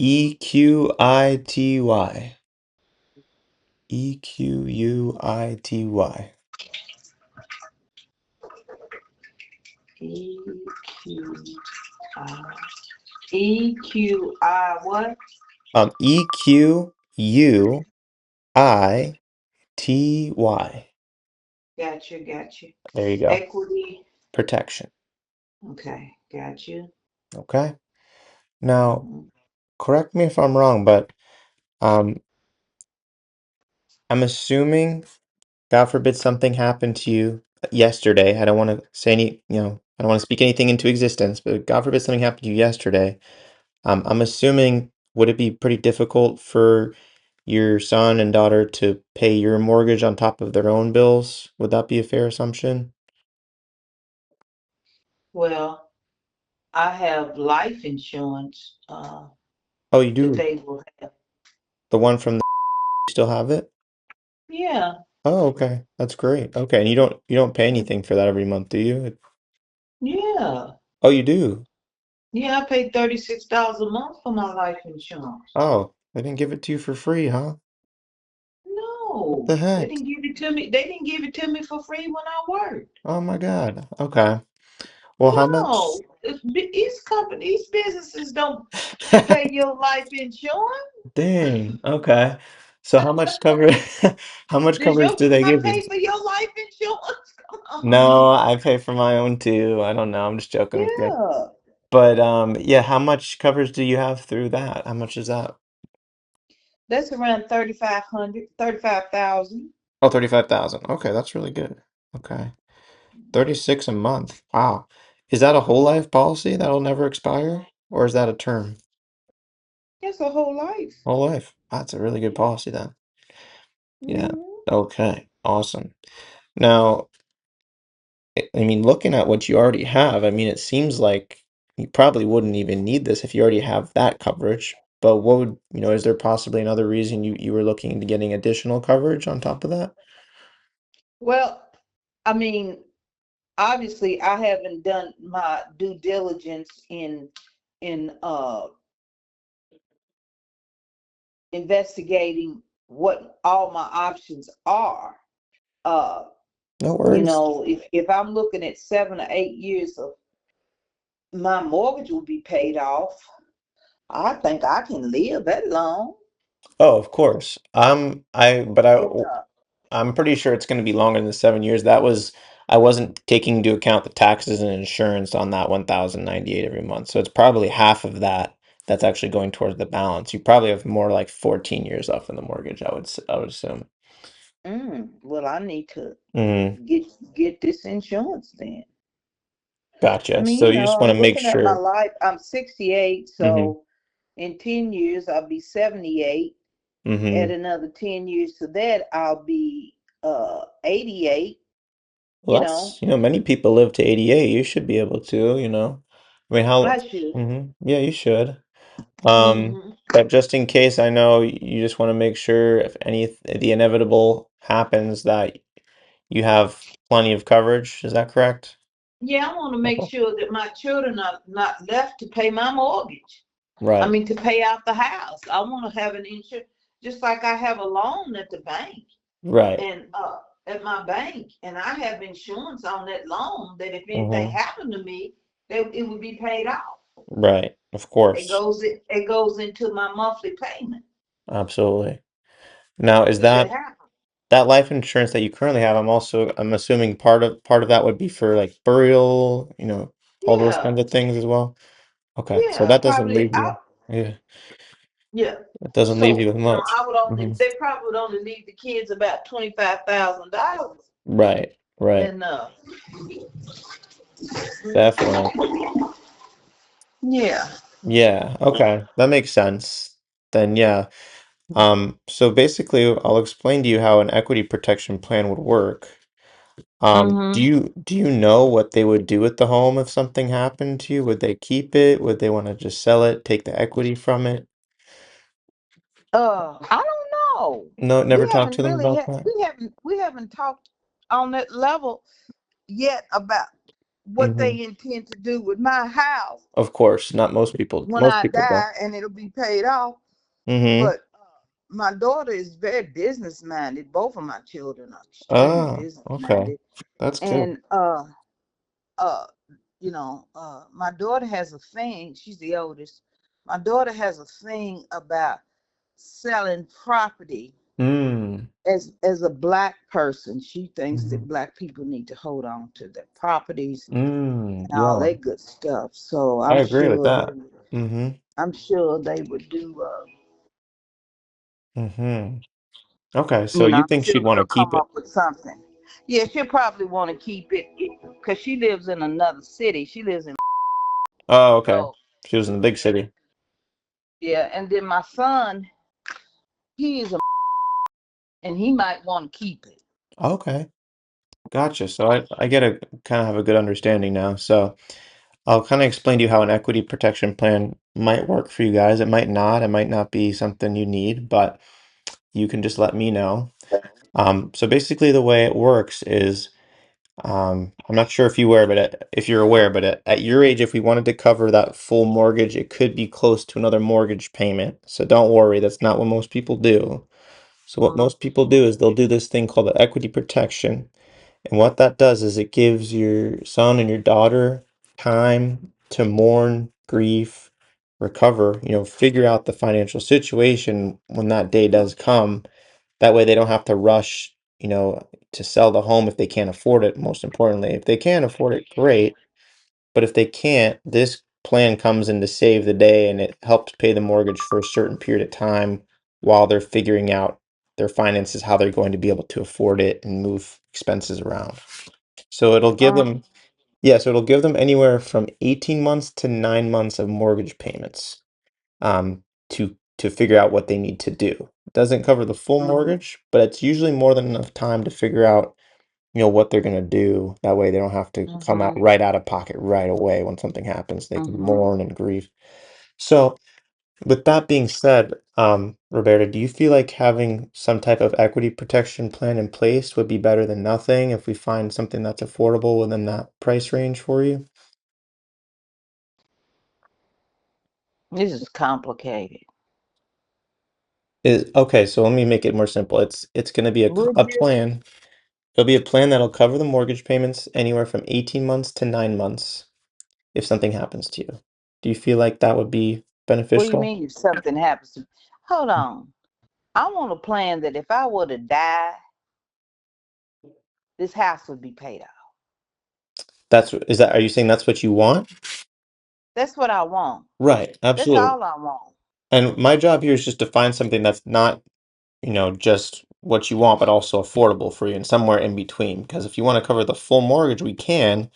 EQITY. EQUITY. E Q I E Q I what? EQUITY. Got you. There you go. Equity. Protection. Okay, got you. Okay. Now, Mhm. correct me if I'm wrong, but um, I'm assuming, God forbid, something happened to you yesterday. I don't want to say any, I don't want to speak anything into existence, but God forbid something happened to you yesterday. I'm assuming, would it be pretty difficult for your son and daughter to pay your mortgage on top of their own bills? Would that be a fair assumption? Well, I have life insurance Oh, you that do. they will have. The one from the you still have it? Yeah, Oh, okay. That's great. Okay, and you don't pay anything for that every month, do you? yeah, Oh, you do. yeah. I pay $36 a month for my life insurance. Oh, they didn't give it to you for free, huh? What the No, they heck? didn't give it to me. They didn't give it to me for free when I worked. Oh my God. Okay. Well, how much? No, these businesses don't pay your life insurance. Dang. Okay. So how much cover how much Does coverage your do they not give you? pay for your life insurance? Come on. No, I pay for my own too. I don't know. I'm just joking. I'm good. Yeah, But yeah, how much coverage do you have through that? How much is that? that's around 3,500, 35,000. Oh, 35,000. Okay, that's really good. Okay. 36 a month. Wow. Is that a whole life policy that'll never expire? Or is that a term? That's a whole life. Whole life. That's a really good policy then. Yeah. Hmm. Okay. Awesome. Now, I mean, looking at what you already have, I mean, it seems like you probably wouldn't even need this if you already have that coverage. But what would, is there possibly another reason you were looking into getting additional coverage on top of that? Well, I mean, obviously, I haven't done my due diligence in investigating what all my options are. Uh, No worries. if I'm looking at 7 or 8 years of my mortgage will be paid off, I think I can live that long. Oh, of course. But Yeah. I'm pretty sure it's going to be longer than 7 years. I wasn't taking into account the taxes and insurance on that 1,098 every month. So it's probably half of that that's actually going towards the balance. You probably have more like 14 years left in the mortgage, I would assume. Well, I need to Hmm. get this insurance then. I Gotcha. mean, So you just want I'm to make looking at my sure. life. I'm 68, Hmm. so in 10 years I'll be 78. Add Hmm. another 10 years to that, I'll be 88, Well, you know. many people live to 88. You should be able to. I mean, how? I should. Yeah, you should. Um, Hmm. but just in case, I know you just want to make sure if the inevitable happens that you have plenty of coverage. Is that correct? Yeah, I want to make sure that my children are not left to pay my mortgage. I Right, mean, to pay out the house. I want to have an insurance, just like I have a loan at the bank right. and at my bank, and I have insurance on that loan that if anything Hmm. happened to me, that it would be paid off. Right, of It course. goes it goes into my monthly payment Absolutely. Now, is if it that happens. that life insurance that you currently have? I'm assuming part of that would be for like burial, all those Yeah, kinds of things as well. Okay, so yeah, that doesn't probably. leave you. Yeah, Yeah. it doesn't leave you So with much. I would Hmm. only they probably would only leave the kids about $25,000, Right, right. and Definitely. yeah. Yeah, okay. That makes sense. Then yeah. So basically I'll explain to you how an equity protection plan would work. Do Hmm. you know what they would do with the home if something happened to you? Would they keep it? Would they want to just sell it, take the equity from it? I don't know. No, never We talked haven't to them really about had that? we haven't talked on that level yet about what Hmm. they intend to do with my house Of course, not most people. when Most I people don't. die and it'll be paid off. Mm-hmm. But my daughter is very business minded. Both of my children are extremely Ah, business okay. minded. That's good. And uh my daughter has a thing. She's the oldest. My daughter has a thing about selling property. Mm. As a black person, she thinks Mm-hmm. that black people need to hold on to their properties Mm. and all Yeah, that good stuff. So I agree with that. Mm-hmm. I'm sure they would do. Mm-hmm. Okay, so you I'm think sure she'd want to they'll keep come it? up with something. Yeah, she'll probably want to keep it because she lives in another city. She lives in Oh, okay. so She was in the big city. yeah, and then my son, he is a and he might want to keep it. Okay, gotcha. So I get a kind of have a good understanding now. So I'll kind of explain to you how an equity protection plan might work for you guys. It might not. It might not be something you need, but you can just let me know. So basically, the way it works is, I'm not sure if you were, but if you're aware, but at your age, if we wanted to cover that full mortgage, it could be close to another mortgage payment. So don't worry, that's not what most people do. So what most people do is they'll do this thing called the equity protection. And what that does is it gives your son and your daughter time to mourn, grief, recover, figure out the financial situation when that day does come. That way they don't have to rush, to sell the home if they can't afford it, most importantly. If they can afford it, great. But if they can't, this plan comes in to save the day and it helps pay the mortgage for a certain period of time while they're figuring out their finances, how they're going to be able to afford it and move expenses around. So it'll give them, yeah, so it'll give them anywhere from 18 months to 9 months of mortgage payments, to figure out what they need to do. It doesn't cover the full mortgage, but it's usually more than enough time to figure out, what they're going to do. That way they don't have to come out right out of pocket right away when something happens. They can mourn and grieve. So with that being said, Roberta, do you feel like having some type of equity protection plan in place would be better than nothing if we find something that's affordable within that price range for you? This is complicated. Is okay, so let me make it more simple. It's going to be Would a you? plan. It'll be a plan that'll cover the mortgage payments anywhere from 18 months to 9 months if something happens to you. Do you feel like that would be What do you beneficial? mean if something happens to me? Hold on. I want a plan that if I were to die, this house would be paid off. Are you saying that's what you want? That's what I want. Right, That's absolutely. all I want. And my job here is just to find something that's not, just what you want, but also affordable for you and somewhere in between. Because if you want to cover the full mortgage, we can.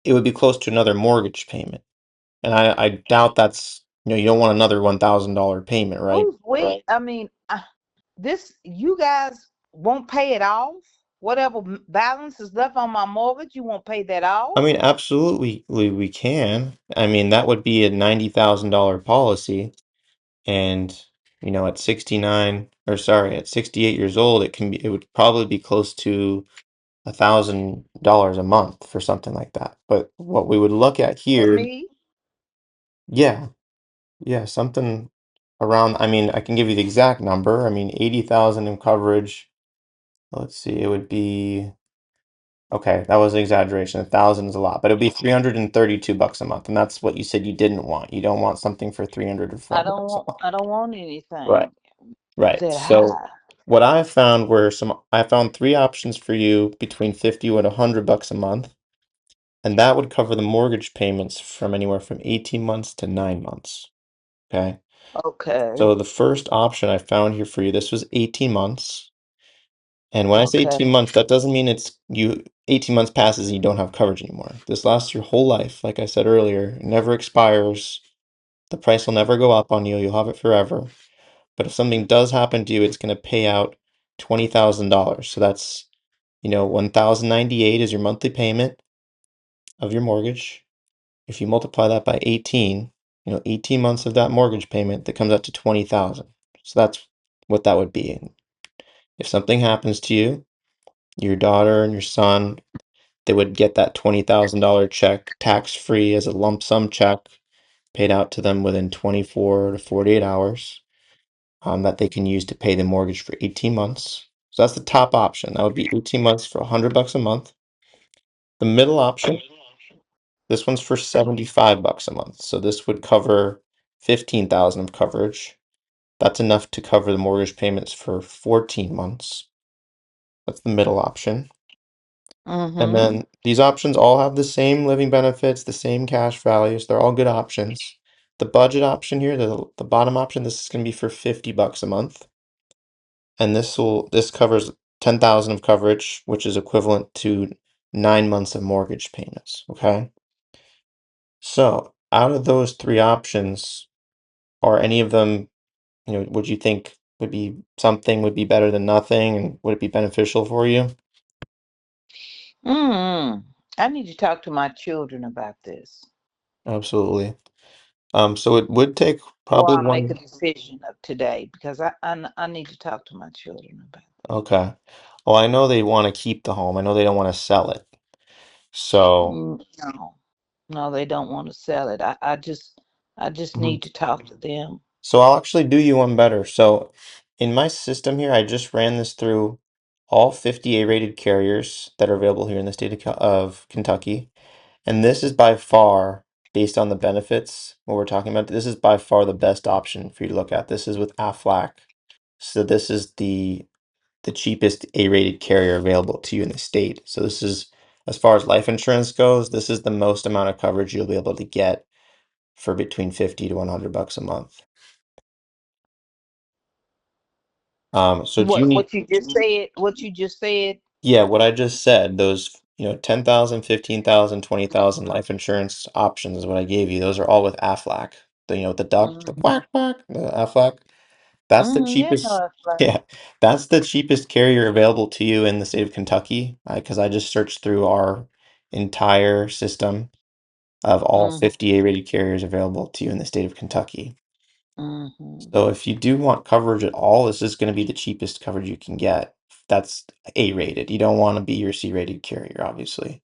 It would be close to another mortgage payment. And I doubt that's, you don't want another $1,000 payment, right? Who's we? I mean, this you guys won't pay it off. Whatever balance is left on my mortgage, you won't pay that I off. mean, absolutely, we can. I mean, that would be a $90,000 policy. And, at 69, or sorry, at 68 years old, it would probably be close to $1,000 a month for something like that. But what we would look at For here, me, yeah, yeah, something around, I mean, I can give you the exact number. I mean, 80,000 in coverage. Let's see, it would be, okay, that was an exaggeration. 1,000 is a lot, but it'd be 332 bucks a month. And that's what you said you didn't want. You don't want something for 300 or 400 bucks a month. I don't want Right. anything Right. that So high. what I found three options for you between 50 and 100 bucks a month, and that would cover the mortgage payments from anywhere from 18 months to 9 months. Okay. Okay. So the first option I found here for you, this was 18 months. And when I say 18 Okay. months, that doesn't mean 18 months passes and you don't have coverage anymore. This lasts your whole life. Like I said earlier, it never expires. The price will never go up on you. You'll have it forever. But if something does happen to you, it's going to pay out $20,000. So that's, 1,098 is your monthly payment of your mortgage. If you multiply that by 18, 18 months of that mortgage payment, that comes out to 20,000. So that's what that would be. And if something happens to you, your daughter and your son, they would get that $20,000 check tax free as a lump sum check paid out to them within 24 to 48 hours, that they can use to pay the mortgage for 18 months. So that's the top option. That would be 18 months for 100 bucks a month. The middle option, this one's for 75 bucks a month. So this would cover 15,000 of coverage. That's enough to cover the mortgage payments for 14 months. That's the middle option. And Mm-hmm. then these options all have the same living benefits, the same cash values. They're all good options. The budget option here, the bottom option, this is going to be for $50 a month. And this covers 10,000 of coverage, which is equivalent to 9 months of mortgage payments. Okay. So out of those three options, are any of them, would you think would be better than nothing, and would it be beneficial for you? Mm. I need to talk to my children about this Absolutely. So it would take before probably I make a one. decision of today because I need to talk to my children about Okay. Well, I know they want to keep the home. I know they don't want to sell it. So, No, no, they don't want to sell it. I just Mhm. need to talk to them. So I'll actually do you one better. So in my system here, I just ran this through all 50 A-rated carriers that are available here in the state of Kentucky. And this is by far, based on the benefits, what we're talking about, this is by far the best option for you to look at. This is with Aflac. So this is the cheapest A-rated carrier available to you in the state. So this is, as far as life insurance goes, this is the most amount of coverage you'll be able to get for between 50 to $100 a month. So do you What need, what you just said? What you just said? yeah, what I just said, those, 10,000, 15,000, 20,000 life insurance options is what I gave you. Those are all with Aflac. The duck, the Mm-hmm. quack quack, the Aflac. That's the Mm-hmm. Yeah, no, cheapest. that's right. Yeah, that's the cheapest carrier available to you in the state of Kentucky. Because I just searched through our entire system of all Mm-hmm. 50 A-rated carriers available to you in the state of Kentucky. Mm-hmm. So if you do want coverage at all, this is going to be the cheapest coverage you can get. That's A-rated. You don't want to be your C-rated carrier, obviously,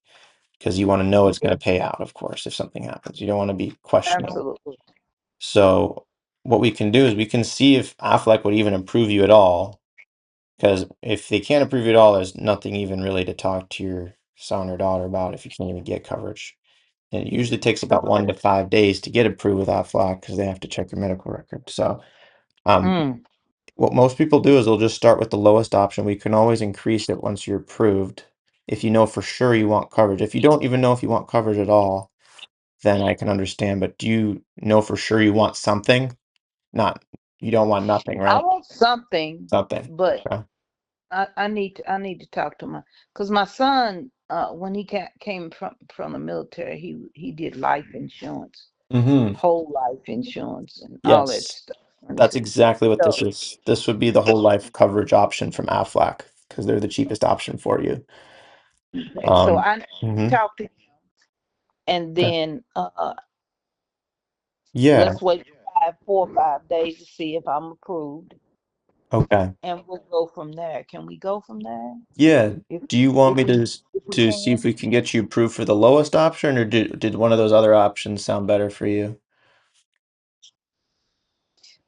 because you want to know it's going to pay out, of course, if something happens. You don't want to be questioning. Absolutely. So what we can do is we can see if Affleck would even approve you at all. Because if they can't approve you at all, there's nothing even really to talk to your son or daughter about if you can't even get coverage. And it usually takes about 1 to 5 days to get approved with Aflac because they have to check your medical record. So, um, Mm. what most people do is they'll just start with the lowest option. We can always increase it once you're approved if you know for sure you want coverage. If you don't even know if you want coverage at all, then I can understand. But do you know for sure you want something? Not, you don't want nothing, I right? want something, Something. but Okay. I need to talk to because my son when he came from the military he did life insurance, Mm-hmm. whole life insurance and all that Yes. stuff. And That's exactly what this so is. This would be the whole life coverage option from Aflac because they're the cheapest option for you. okay, so I need to Mhm. talk to him and Okay. then Yeah. let's wait 4 or 5 days to see if I'm approved Okay. and we'll go from there. Can we go from there? Yeah. If Do you want if me we if we to see if can. we can get you approved for the lowest option, or did one of those other options sound better for you?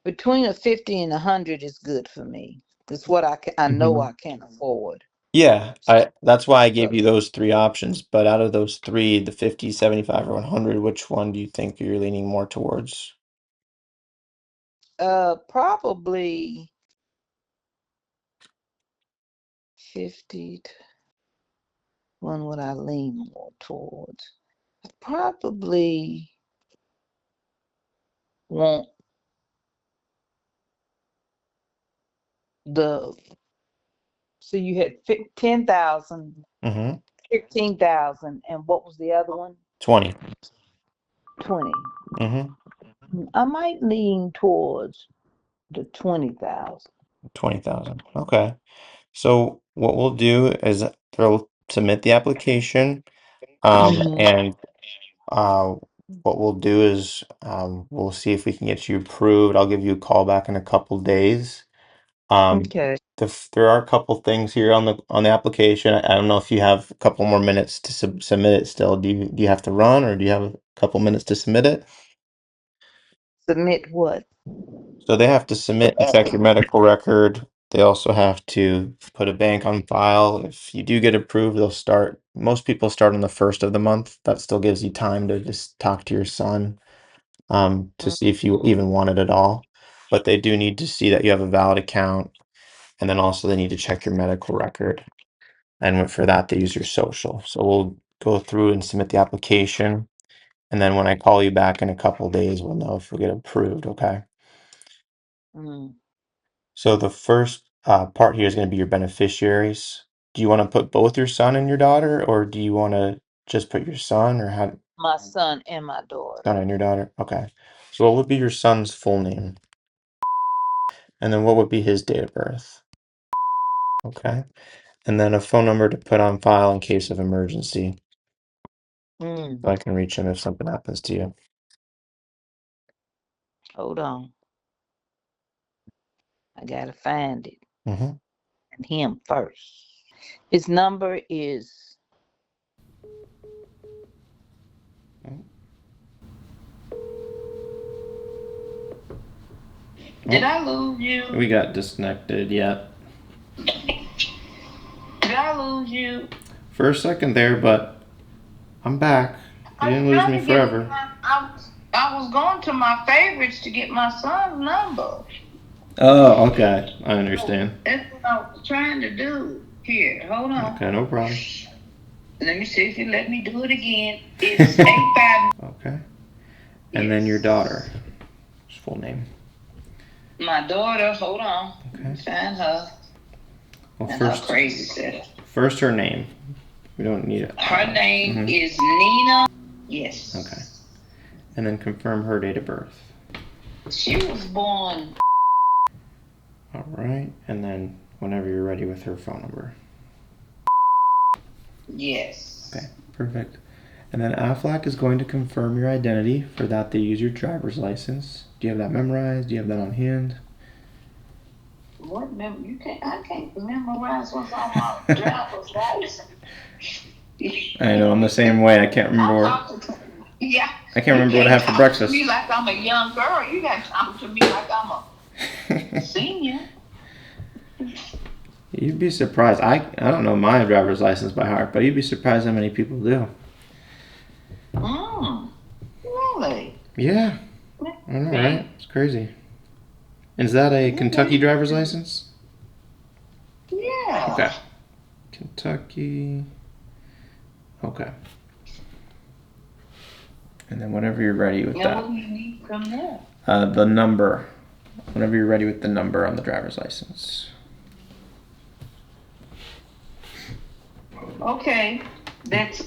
Between a 50 and 100 is good for me. It's what I know Hmm. I can afford. Yeah, I that's why I gave So you those three options. But out of those three, the 50, 75, or 100, which one do you think you're leaning more towards? probably 50. One would I lean more towards? I probably want the so you had 10,000, Mm-hmm. 15,000, and what was the other one? 20. 20. Mm-hmm. I might lean towards the 20,000. 20,000. Okay. So what we'll do is they'll submit the application, Hmm. and uh, what we'll do is we'll see if we can get you approved. I'll give you a call back in a couple days. Um, Okay. there are a couple things here on the application. I don't know if you have a couple more minutes to submit it still. Do you have to run, or do you have a couple minutes to submit it? Submit what? So they have to submit and check your medical record. They also have to put a bank on file. If you do get approved, most people start on the first of the month. That still gives you time to just talk to your son. to see if you even want it at all. But they do need to see that you have a valid account, and then also they need to check your medical record. And for that, they use your social. So we'll go through and submit the application. And then when I call you back in a couple days, we'll know if we get approved, okay? Mm. So the first part here is going to be your beneficiaries. Do you want to put both your son and your daughter, or do you want to just put your son, or how? My son and my daughter. Son and your daughter? Okay. So what would be your son's full name? And then what would be his date of birth? Okay. And then a phone number to put on file in case of emergency, Mm. so I can reach him if something happens to you. Hold on. I gotta find it. Mm-hmm. And him first. His number is Did I lose you? We got disconnected, yeah. Did I lose you? For a second there, but I'm back. You didn't lose me forever. I was going to my favorites to get my son's number. Oh, okay. I understand. That's what I was trying to do. Here, hold on. Okay, no problem. Let me see if you let me do it again. It's 85. Okay. And then your daughter. Full name. My daughter, hold on. Okay. Find her. Well, And first, her crazy self. first her name. We don't need it. Her name Mhm. is Nina. Yes. Okay. And then confirm her date of birth. She was born. All right. And then whenever you're ready with her phone number. Yes. Okay, perfect. And then Aflac is going to confirm your identity. For that, they use your driver's license. Do you have that memorized? Do you have that on hand? What you can't? I can't memorize what's on my driver's license. I know, I'm the same way. I can't remember. Yeah. I can't remember what I had for breakfast. You like I'm a young girl. You got to talk to me like I'm a senior. You'd be surprised. I don't know my driver's license by heart, but you'd be surprised how many people do. Really? Yeah. I know, right? It's crazy. Is that a Kentucky driver's license? Yeah. Okay. Kentucky. Okay. And then whenever you're ready with Now, that. what do you need from there? The number. Whenever you're ready with the number on the driver's license. Okay. That's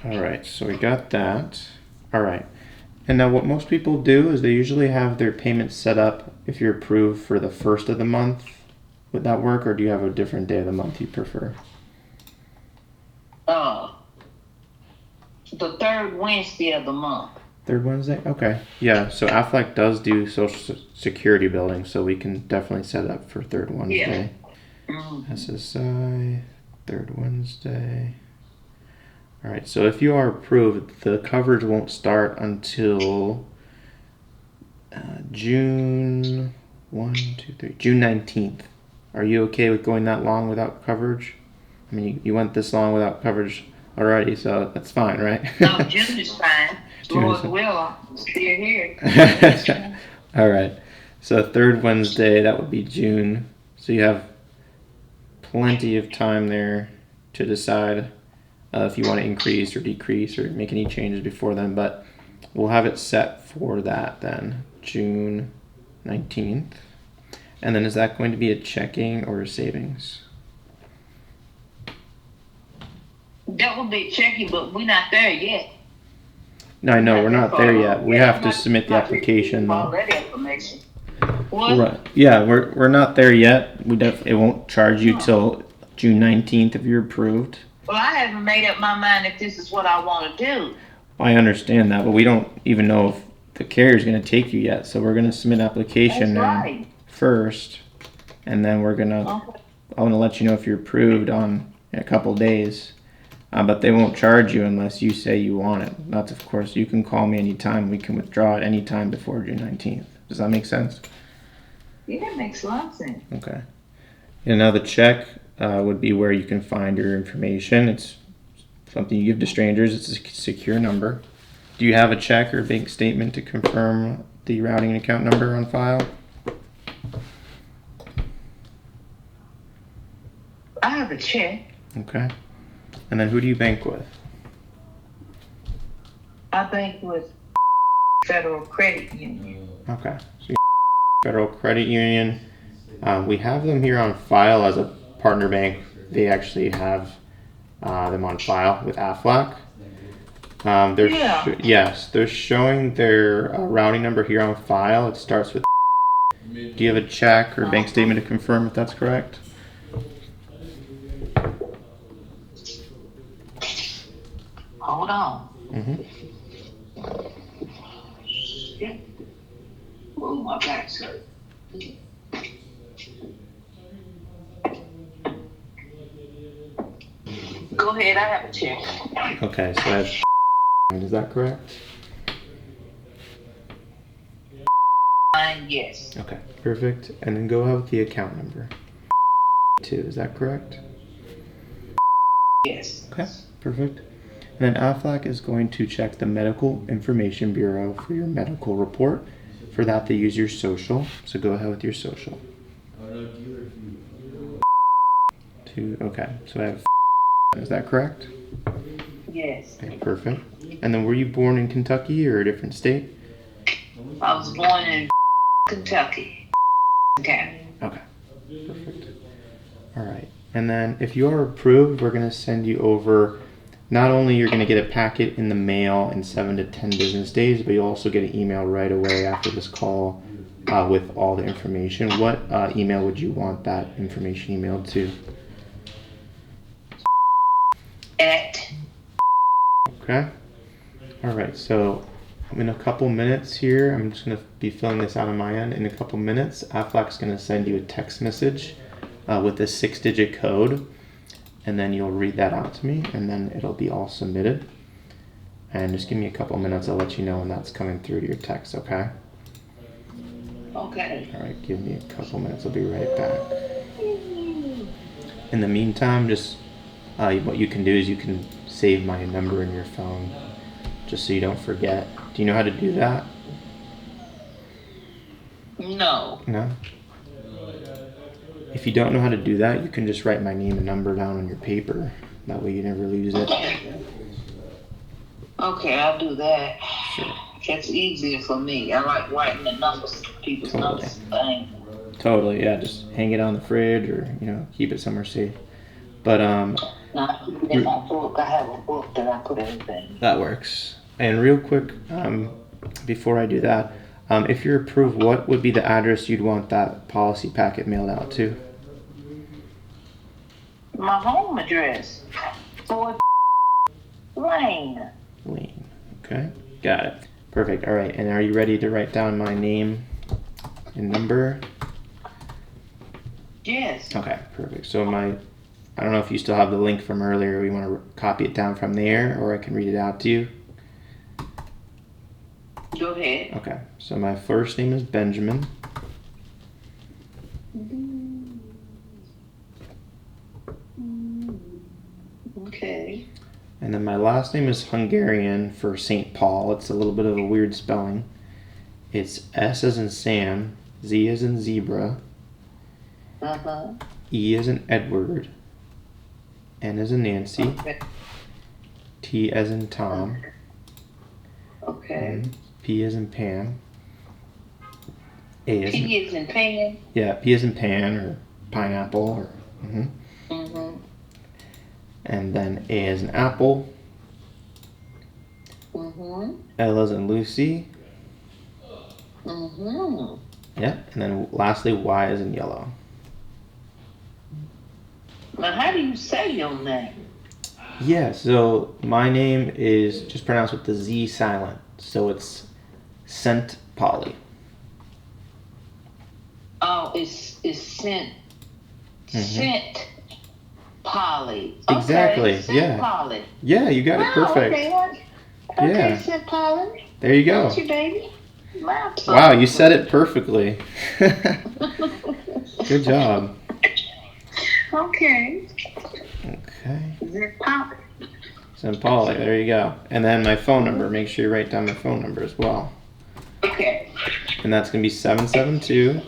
All right, so we got that. All right. And now what most people do is they usually have their payments set up if you're approved for the first of the month. Would that work, or do you have a different day of the month you prefer? the third Wednesday of the month. Third Wednesday? Okay. Yeah, so Aflac does do Social Security billing, so we can definitely set it up for third Wednesday. SSI, third Wednesday. All right, so if you are approved, the coverage won't start until June 19th. Are you okay with going that long without coverage? I mean, you went this long without coverage already, so that's fine, right? No, June is fine. June Lord is fine. will, I'm still here. All right. So third Wednesday, that would be June. So you have plenty of time there to decide if you want to increase or decrease or make any changes before then. But we'll have it set for that then, June 19th. And then is that going to be a checking or a savings? That would be tricky, but we're not there yet. No, I know we're not there yet. We have to submit the application though. All that information. What? Right. Yeah, we're not there yet. It won't charge you till June 19th if you're approved. Well, I haven't made up my mind if this is what I want to do. I understand that, but we don't even know if the carrier's going to take you yet. So we're going to submit an application That's right. first, and then we're going to. Okay. I want to let you know if you're approved in a couple days. But they won't charge you unless you say you want it. That's, of course, you can call me anytime. We can withdraw it anytime before June 19th. Does that make sense? Yeah, that makes a lot of sense. Okay. And now the check would be where you can find your information. It's something you give to strangers. It's a secure number. Do you have a check or bank statement to confirm the routing and account number on file? I have a check. Okay. And then who do you bank with? I bank with Federal Credit Union. Okay. So Federal Credit Union. We have them here on file as a partner bank. They actually have them on file with Aflac. Yes, they're showing their routing number here on file. It starts with. Do you have a check or bank statement to confirm if that's correct? Hold on. Mm-hmm. Yeah. Oh, my back's hurt. Go ahead, I have a check. Okay, so that's. Is that correct? Yes. Okay, perfect. And then go ahead with the account number. 2, is that correct? Yes. Okay, perfect. And then Aflac is going to check the Medical Information Bureau for your medical report. For that, they use your social. So go ahead with your social. 2, okay. So I have. Is that correct? Yes. Okay, perfect. And then were you born in Kentucky or a different state? I was born in Kentucky. Okay. Okay, perfect. All right. And then if you are approved, we're going to send you over. Not only you're going to get a packet in the mail in 7 to 10 business days, but you'll also get an email right away after this call with all the information. What email would you want that information emailed to? Okay. All right. So in a couple minutes here, I'm just going to be filling this out on my end. In a couple minutes, Aflac's going to send you a text message with a 6-digit code. And then you'll read that out to me, and then it'll be all submitted. And just give me a couple minutes, I'll let you know when that's coming through to your text, okay? Okay. All right, give me a couple minutes, I'll be right back. In the meantime, just what you can do is you can save my number in your phone, just so you don't forget. Do you know how to do that? No. No? If you don't know how to do that, you can just write my name and number down on your paper. That way you never lose it. Okay, I'll do that. Sure. That's easier for me. I like writing the numbers, people's numbers. Totally, yeah. Just hang it on the fridge or, keep it somewhere safe. But, Now, in my book, I have a book that I put everything. That works. And real quick, before I do that, if you're approved, what would be the address you'd want that policy packet mailed out to? My home address. 4 Lane. Lane. Okay, got it. Perfect. All right, and are you ready to write down my name and number? Yes. Okay, perfect. So I don't know if you still have the link from earlier. We want to copy it down from there, or I can read it out to you. Go ahead. Okay, so my first name is Benjamin. Okay. And then my last name is Hungarian for St. Paul. It's a little bit of a weird spelling. It's S as in Sam, Z as in zebra, E as in Edward, N as in Nancy, Okay. T as in Tom, Okay. P as in Pam, A as in, P is in pan. yeah, P as in pan or pineapple or and then A as in apple, L as in Lucy, yeah, and then lastly Y as in yellow. Now, how do you say your name? Yeah, so my name is just pronounced with the Z silent, so it's Szentpaly. Oh, it's Scent Polly. Exactly, Okay, yeah. Polly. Yeah, you got it perfect. Okay, Yeah. Scent Polly. There you go. Got you, baby. Wow, you said it perfectly. Good job. Okay. Okay. Is it Polly? Szentpaly, there you go. And then my phone number. Make sure you write down my phone number as well. Okay. And that's going to be 772.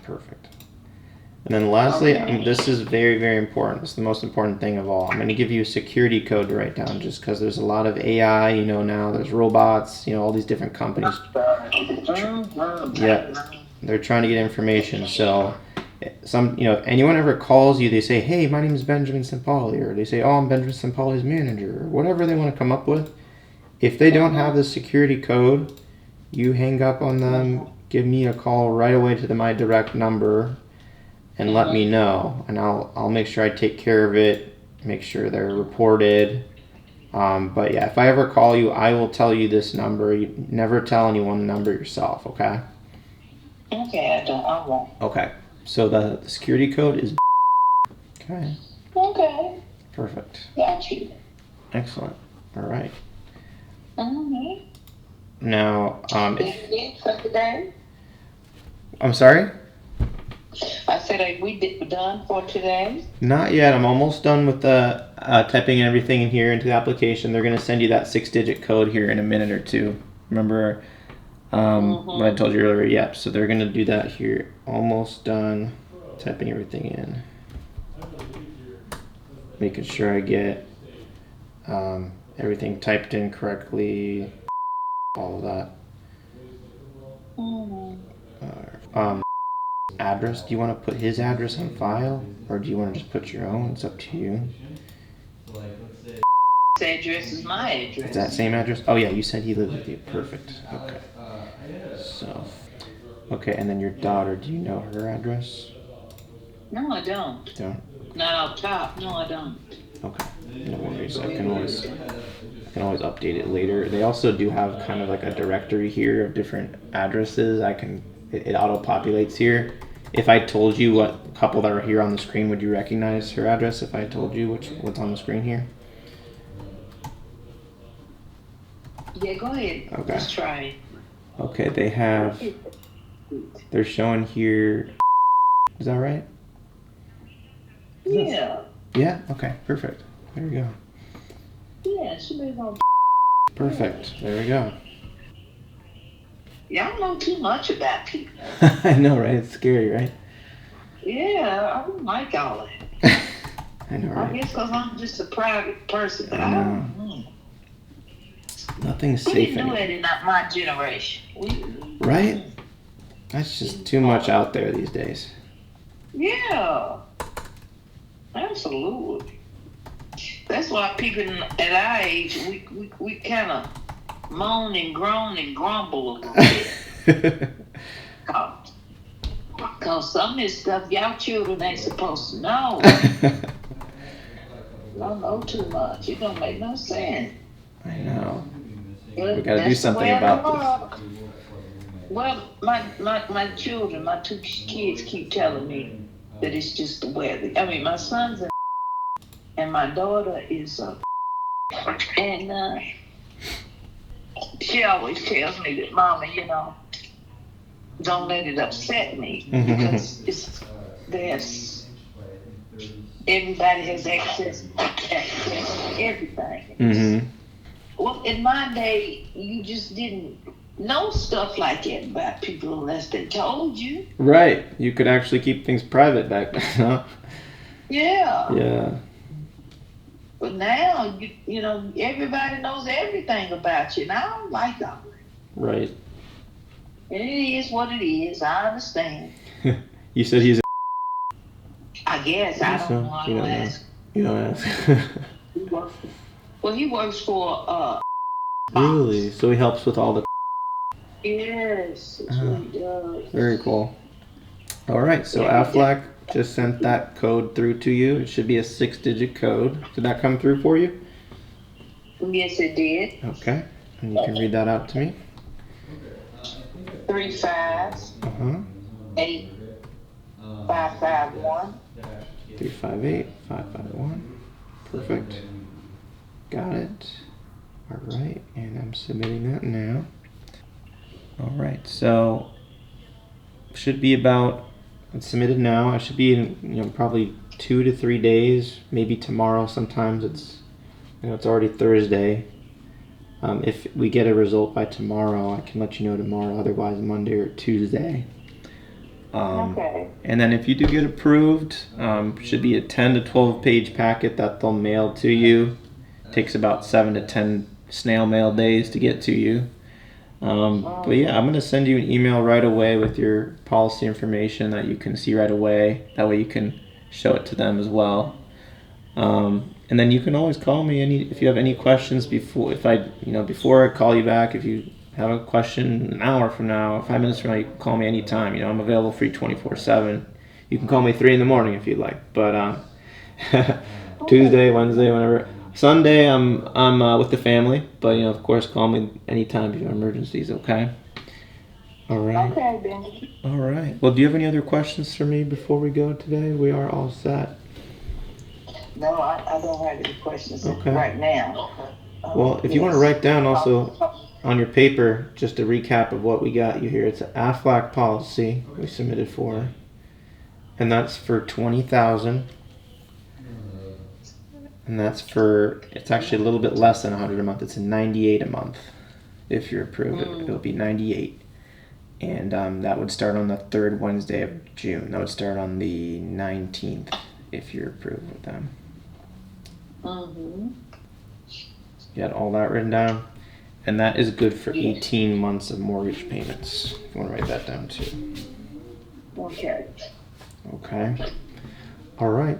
Perfect. And then lastly, this is very, very important. It's the most important thing of all. I'm going to give you a security code to write down just because there's a lot of AI, you know, now. There's robots, you know, all these different companies. Yeah, they're trying to get information. So, you know, if anyone ever calls you, they say, hey, my name is Benjamin Szentpaly, or they say, oh, I'm Benjamin Szentpaly's manager, or whatever they want to come up with. If they don't have the security code, you hang up on them, give me a call right away to my direct number, and let me know, and I'll make sure I take care of it, make sure they're reported. But yeah, if I ever call you, I will tell you this number. You never tell anyone the number yourself, okay? Okay, I won't. Okay, so the security code is okay. Okay. Perfect. Got you. Excellent. All right. Mm-hmm. Now, For today? I'm sorry? I said, are we done for today? Not yet. I'm almost done with the typing everything in here into the application. They're going to send you that 6-digit code here in a minute or two. Remember what I told you earlier? Yep. So they're going to do that here. Almost done typing everything in. Making sure I get everything typed in correctly. All of that. Address, do you want to put his address on file, or do you want to just put your own? It's up to you. His address is my address. Is that same address? Oh yeah, you said he lived with you. Perfect. Okay. So, okay, and then your daughter, do you know her address? No, I don't. Don't? Not off top. No, I don't. Okay. No worries. I can always update it later. They also do have kind of like a directory here of different addresses. It auto-populates here. If I told you what couple that are here on the screen, would you recognize her address if I told you what's on the screen here? Yeah, go ahead. Okay. Let's try it. Okay, they're showing here, is that right? Yeah. Yeah, okay, perfect. There we go. Yeah, she lives on. Perfect, there we go. Y'all know too much about people. I know, right? It's scary, right? Yeah, I don't like all that. I know, right? I guess because I'm just a private person, but I I know. don't know. Nothing's We safe didn't do anymore. it in my generation. Right? That's just too much out there these days. Yeah, absolutely. That's why people at our age, we kind of moan and groan and grumble a little bit. Because some of this stuff y'all children ain't supposed to know. Don't know too much. It don't make no sense. I know. But We gotta do that's the something way of the about world. Well, my children, my two kids keep telling me that it's just the weather. I mean, my son's and my daughter is and she always tells me that, Mama, you know, don't let it upset me because everybody has access to everything. Mm-hmm. Well, in my day, you just didn't know stuff like that about people unless they told you. Right. You could actually keep things private back then, huh? Yeah. Yeah. But now, you know, everybody knows everything about you, and I don't like all that. Right. And it is what it is. I understand. You said he's I guess. I don't know. I don't ask. You don't ask. He works for Really? So he helps with all the... Yes, that's what he does. Very cool. All right, so Aflac just sent that code through to you. It should be a 6-digit code. Did that come through for you? Yes, it did. Okay, and you can read that out to me. 3 5 8 551 358 551. Perfect. Got it. All right, and I'm submitting that now. All right, so should be about, it's submitted now. I should be in, probably 2 to 3 days, maybe tomorrow. Sometimes it's I know it's already Thursday. If we get a result by tomorrow, I can let you know tomorrow. Otherwise, Monday or Tuesday. Okay. And then if you do get approved, should be a 10 to 12 page packet that they'll mail to you. Takes about 7 to 10 snail mail days to get to you. But yeah, I'm going to send you an email right away with your policy information that you can see right away. That way you can show it to them as well. And then you can always call me if you have any questions before I call you back. If you have a question an hour from now, 5 minutes from now, you can call me anytime. I'm available free 24/7. You can call me 3 in the morning if you'd like. But Tuesday, Wednesday, whenever. Sunday, I'm with the family. But of course, call me anytime if you have emergencies. Okay. All right. Okay, Benji. All right. Well, do you have any other questions for me before we go today? We are all set. No, I don't have any questions Okay. right now. Well, if you want to write down also on your paper just a recap of what we got you here. It's an Aflac policy we submitted for, and that's for $20,000. And it's actually a little bit less than $100 a month. It's a $98 a month. If you're approved, it'll be $98. And that would start on the third Wednesday of June. That would start on the 19th if you're approved with them. Mm-hmm. You had all that written down? And that is good for 18 months of mortgage payments. If you want to write that down too. Okay. Okay. All right.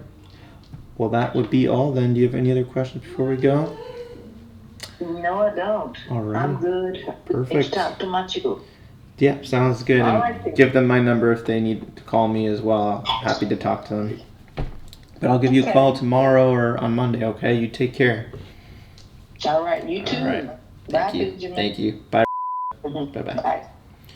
Well, that would be all then. Do you have any other questions before we go? No, I don't. All right. I'm good. Perfect. Let's talk to my children. Yeah, sounds good. All And right, then. give them my number if they need to call me as well. I'm happy to talk to them. But I'll give you a call tomorrow or on Monday, okay? You take care. All right, you too. All right. Bye, Thank you. Benjamin. Thank you. Bye. Mhm. Bye-bye. Bye.